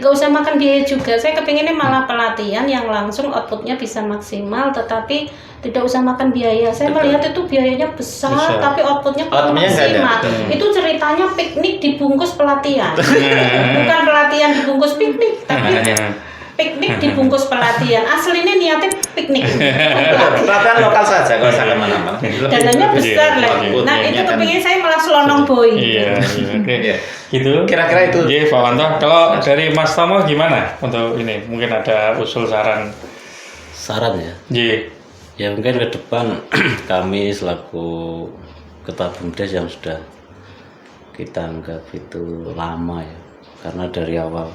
Gak usah makan biaya juga. Saya kepinginnya malah pelatihan yang langsung outputnya bisa maksimal, tetapi tidak usah makan biaya. Saya melihat itu biayanya besar, tapi outputnya maksimal. Itu ceritanya piknik dibungkus pelatihan, bukan pelatihan dibungkus piknik, tapi piknik dibungkus pelatihan. Aslinya niatnya piknik. Pelatihan lokal saja, kalau usah kemana-mana. Dananya besar lah. Nah itu kepingin saya malah selonong boy. Iya, oke. Gitu. Kira-kira itu. Iya, Pak Wanto. Kalau dari Mas Tomo gimana untuk ini? Mungkin ada usul saran. Saran ya. Iya. Ya mungkin ke depan kami selaku Ketua BUMDes yang sudah kita anggap itu lama ya, karena dari awal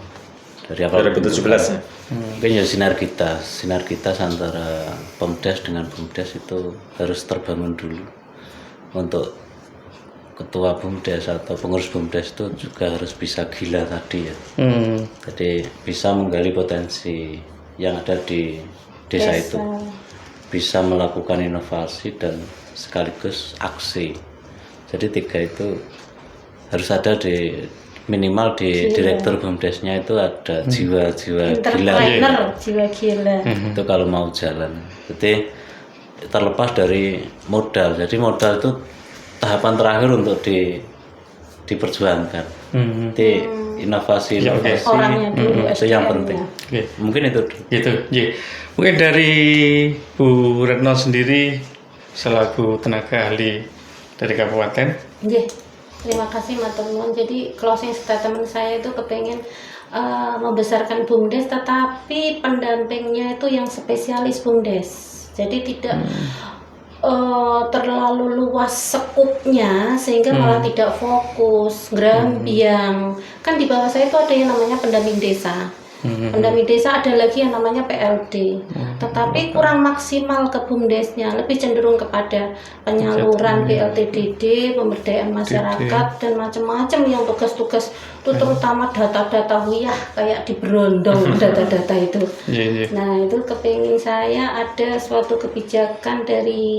2017 ya. Mungkin ya sinergitas antara PEMDes dengan BUMDes itu harus terbangun dulu. Untuk ketua BUMDes atau pengurus BUMDes itu juga harus bisa gila tadi ya. Jadi bisa menggali potensi yang ada di desa itu, bisa melakukan inovasi dan sekaligus aksi. Jadi 3 itu harus ada di minimal di direktur BUMDesnya itu ada jiwa-jiwa gila. Jiwa gila. Itu kalau mau jalan. Jadi terlepas dari modal. Jadi modal itu tahapan terakhir untuk diperjuangkan. Jadi inovasi orangnya dulu, itu yang penting. Mungkin itu Gitu. Iya. Mungkin dari Bu Retno sendiri selaku tenaga ahli dari kabupaten. Iya. Terima kasih matur nuwun. Jadi closing statement saya itu kepengen membesarkan BUMDes, tetapi pendampingnya itu yang spesialis BUMDes. Jadi tidak terlalu luas sekupnya sehingga malah tidak fokus, gerambiang. Kan di bawah saya itu ada yang namanya pendamping desa. Pendamping desa ada lagi yang namanya PLD, tetapi kurang maksimal ke BUMDesnya, lebih cenderung kepada penyaluran BLTDD, pemberdayaan masyarakat dan macam-macam yang tugas-tugas itu, terutama data-data wiyah kayak di berondong data-data itu. Nah itu kepingin saya ada suatu kebijakan dari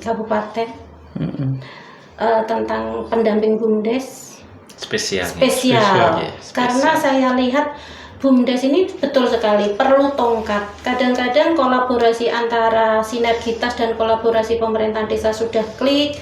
kabupaten tentang pendamping BUMDes spesial. Karena saya lihat BUMDes ini betul sekali perlu tongkat. Kadang-kadang kolaborasi antara sinergitas dan kolaborasi pemerintahan desa sudah klik,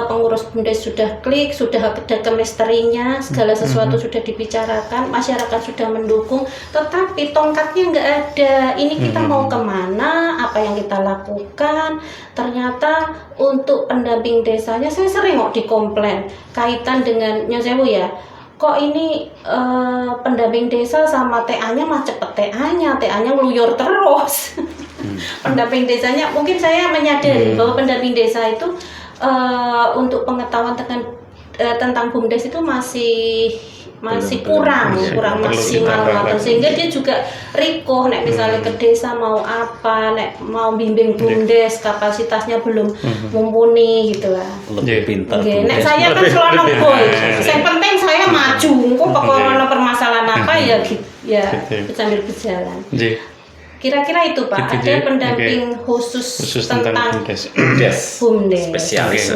pengurus BUMDes sudah klik, sudah ada chemistry-nya, segala sesuatu sudah dibicarakan, masyarakat sudah mendukung, tetapi tongkatnya nggak ada. Ini kita mau kemana, apa yang kita lakukan. Ternyata untuk pendamping desanya saya sering kok dikomplain kaitan dengan nyosewu ya, kok ini pendamping desa sama TA-nya mah cepet TA-nya ngeluyur terus. Pendamping desanya mungkin saya menyadari bahwa pendamping desa itu untuk pengetahuan tentang BUMDes itu masih kurang maksimal, sehingga dia juga rikoh nek misalnya ke desa mau apa, nek mau bimbing BUMDes kapasitasnya belum mumpuni gitu lah. Lebih pintar. Nek saya kan selonong boy, yang penting saya maju, kok pokoknya permasalahan apa ya sambil berjalan. Kira-kira itu Pak, ada pendamping khusus tentang BUMDes spesialis.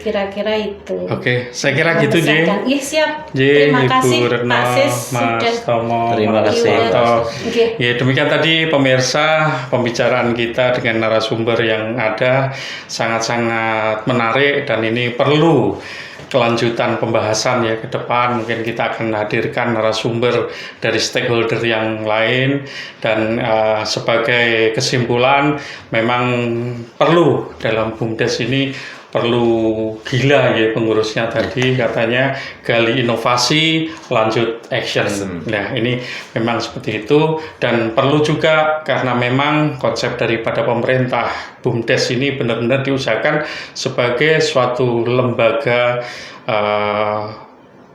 Kira-kira itu. Oke, saya kira gitu Ji. Iya siap. Terima kasih Ibu Retno, Pak Sis Mas Tomo, terima kasih. Ya demikian tadi pemirsa pembicaraan kita dengan narasumber yang ada sangat-sangat menarik dan ini perlu kelanjutan pembahasan ya ke depan. Mungkin kita akan hadirkan narasumber dari stakeholder yang lain dan sebagai kesimpulan memang perlu dalam BUMDes ini perlu gila ya pengurusnya tadi katanya gali inovasi lanjut action. Nah ini memang seperti itu dan perlu juga karena memang konsep daripada pemerintah BUMDes ini benar-benar diusahakan sebagai suatu lembaga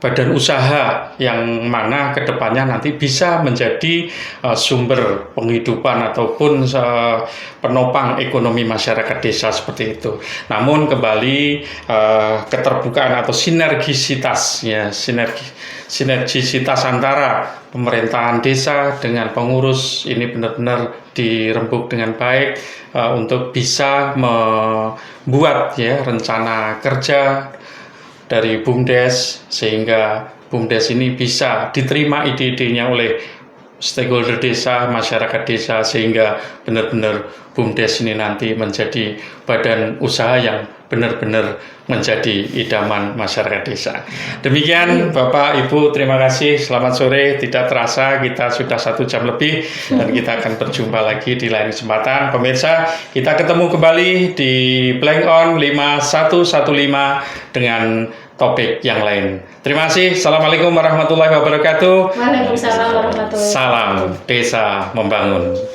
badan usaha yang mana kedepannya nanti bisa menjadi sumber penghidupan ataupun penopang ekonomi masyarakat desa seperti itu. Namun kembali keterbukaan atau sinergisitas antara pemerintahan desa dengan pengurus ini benar-benar dirembuk dengan baik untuk bisa membuat ya rencana kerja dari BUMDes sehingga BUMDes ini bisa diterima ide-idenya oleh stakeholder desa, masyarakat desa sehingga benar-benar BUMDes ini nanti menjadi badan usaha yang benar-benar menjadi idaman masyarakat desa. Demikian Bapak Ibu, terima kasih, selamat sore. Tidak terasa kita sudah 1 jam lebih dan kita akan berjumpa lagi di lain kesempatan. Pemirsa, kita ketemu kembali di Blank On 5115 dengan topik yang lain. Terima kasih. Assalamualaikum warahmatullahi wabarakatuh. Waalaikumsalam warahmatullahi wabarakatuh. Salam Desa Membangun.